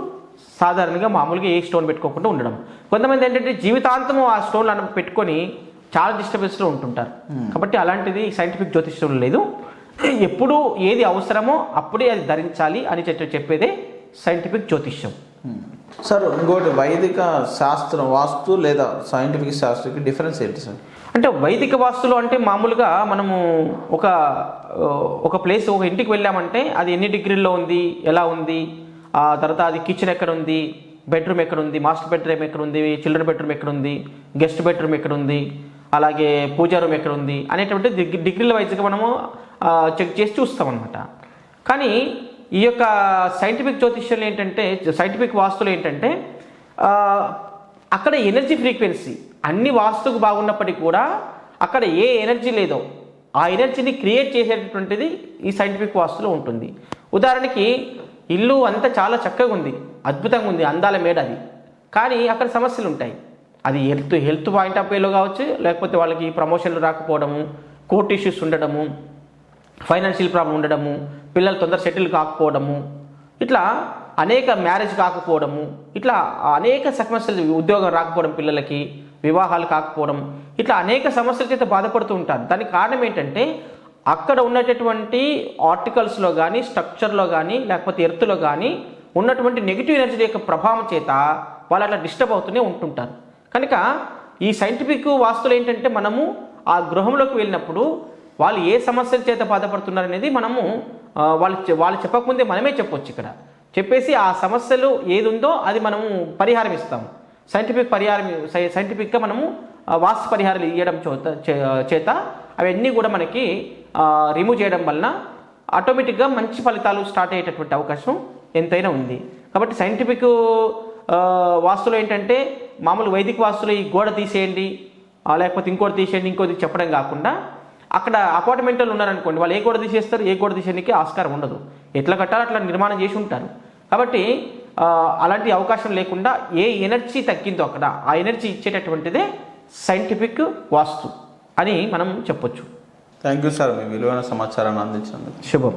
సాధారణంగా మామూలుగా ఏ స్టోన్ పెట్టుకోకుండా ఉండడం. కొంతమంది ఏంటంటే జీవితాంతము ఆ స్టోన్లు పెట్టుకొని చాలా డిస్టర్బెన్స్లో ఉంటుంటారు. కాబట్టి అలాంటిది సైంటిఫిక్ జ్యోతిష్యంలో లేదు. ఎప్పుడు ఏది అవసరమో అప్పుడే అది ధరించాలి అని చెప్పేదే సైంటిఫిక్ జ్యోతిష్యం. సార్ ఇంకోటి వైదిక శాస్త్రం వాస్తు లేదా సైంటిఫిక్ శాస్త్రకి డిఫరెన్స్ ఏంటి సార్? అంటే వైదిక వాస్తులు అంటే మామూలుగా మనము ఒక ప్లేస్, ఒక ఇంటికి వెళ్ళామంటే అది ఎన్ని డిగ్రీల్లో ఉంది, ఎలా ఉంది, ఆ తర్వాత అది కిచెన్ ఎక్కడ ఉంది, బెడ్రూమ్ ఎక్కడ ఉంది, మాస్టర్ బెడ్రూమ్ ఎక్కడ ఉంది, చిల్డ్రన్ బెడ్రూమ్ ఎక్కడ ఉంది, గెస్ట్ బెడ్రూమ్ ఎక్కడ ఉంది, అలాగే పూజా రూమ్ ఎక్కడ ఉంది అనేటువంటి డిగ్రీల వైజ్గా మనము చెక్ చేసి చూస్తాం అనమాట. కానీ ఈ యొక్క సైంటిఫిక్ జ్యోతిష్యంలో ఏంటంటే, సైంటిఫిక్ వాస్తులు ఏంటంటే అక్కడ ఎనర్జీ ఫ్రీక్వెన్సీ అన్ని వాస్తుకు బాగున్నప్పటికీ కూడా అక్కడ ఏ ఎనర్జీ లేదో ఆ ఎనర్జీని క్రియేట్ చేసేటటువంటిది ఈ సైంటిఫిక్ వాస్తులో ఉంటుంది. ఉదాహరణకి ఇల్లు అంతా చాలా చక్కగా ఉంది, అద్భుతంగా ఉంది, అందాల మేడ అది, కానీ అక్కడ సమస్యలు ఉంటాయి. అది హెల్త్ పాయింట్ ఆఫ్ వ్యూలో కావచ్చు, లేకపోతే వాళ్ళకి ప్రమోషన్లు రాకపోవడము, కోర్ట్ ఇష్యూస్ ఉండడము, ఫైనాన్షియల్ ప్రాబ్లం ఉండడము, పిల్లలు తొందర సెటిల్ కాకపోవడము, ఇట్లా అనేక మ్యారేజ్ కాకపోవడము, ఇట్లా అనేక సమస్యలు, ఉద్యోగం రాకపోవడం, పిల్లలకి వివాహాలు కాకపోవడం, ఇట్లా అనేక సమస్యల చేత బాధపడుతూ ఉంటారు. దానికి కారణం ఏంటంటే అక్కడ ఉన్నటువంటి ఆర్టికల్స్లో కానీ, స్ట్రక్చర్లో కానీ, లేకపోతే ఎర్త్లో కానీ ఉన్నటువంటి నెగిటివ్ ఎనర్జీ యొక్క ప్రభావం చేత వాళ్ళు అట్లా డిస్టర్బ్ అవుతూనే ఉంటుంటారు. కనుక ఈ సైంటిఫిక్ వాస్తులు ఏంటంటే మనము ఆ గృహంలోకి వెళ్ళినప్పుడు వాళ్ళు ఏ సమస్యల చేత బాధపడుతున్నారు అనేది మనము వాళ్ళు చెప్పకముందే మనమే చెప్పొచ్చు. ఇక్కడ చెప్పేసి ఆ సమస్యలు ఏది ఉందో అది మనము పరిహారం ఇస్తాము. సైంటిఫిక్గా మనము వాస్తు పరిహారాలు ఇవ్వడం చేత అవన్నీ కూడా మనకి రిమూవ్ చేయడం వలన ఆటోమేటిక్గా మంచి ఫలితాలు స్టార్ట్ అయ్యేటటువంటి అవకాశం ఎంతైనా ఉంది. కాబట్టి సైంటిఫిక్ వాస్తులో ఏంటంటే మామూలు వైదిక వాస్తులో ఈ గోడ తీసేయండి, లేకపోతే ఇంకోటి తీసేయండి, ఇంకోటి చెప్పడం కాకుండా అక్కడ అపార్ట్మెంట్లో ఉన్నారనుకోండి, వాళ్ళు ఏ గోడ తీసేస్తారు, ఏ గోడ తీసేయడానికి ఆస్కారం ఉండదు. ఎట్లా కట్టాలో అట్లా నిర్మాణం చేసి ఉంటారు. కాబట్టి అలాంటి అవకాశం లేకుండా ఏ ఎనర్జీ తగ్గిందో అక్కడ ఆ ఎనర్జీ ఇచ్చేటటువంటిదే సైంటిఫిక్ వాస్తు అని మనం చెప్పొచ్చు. థ్యాంక్ యూ సార్, మీ విలువైన సమాచారాన్ని అందించినందుకు. శుభం.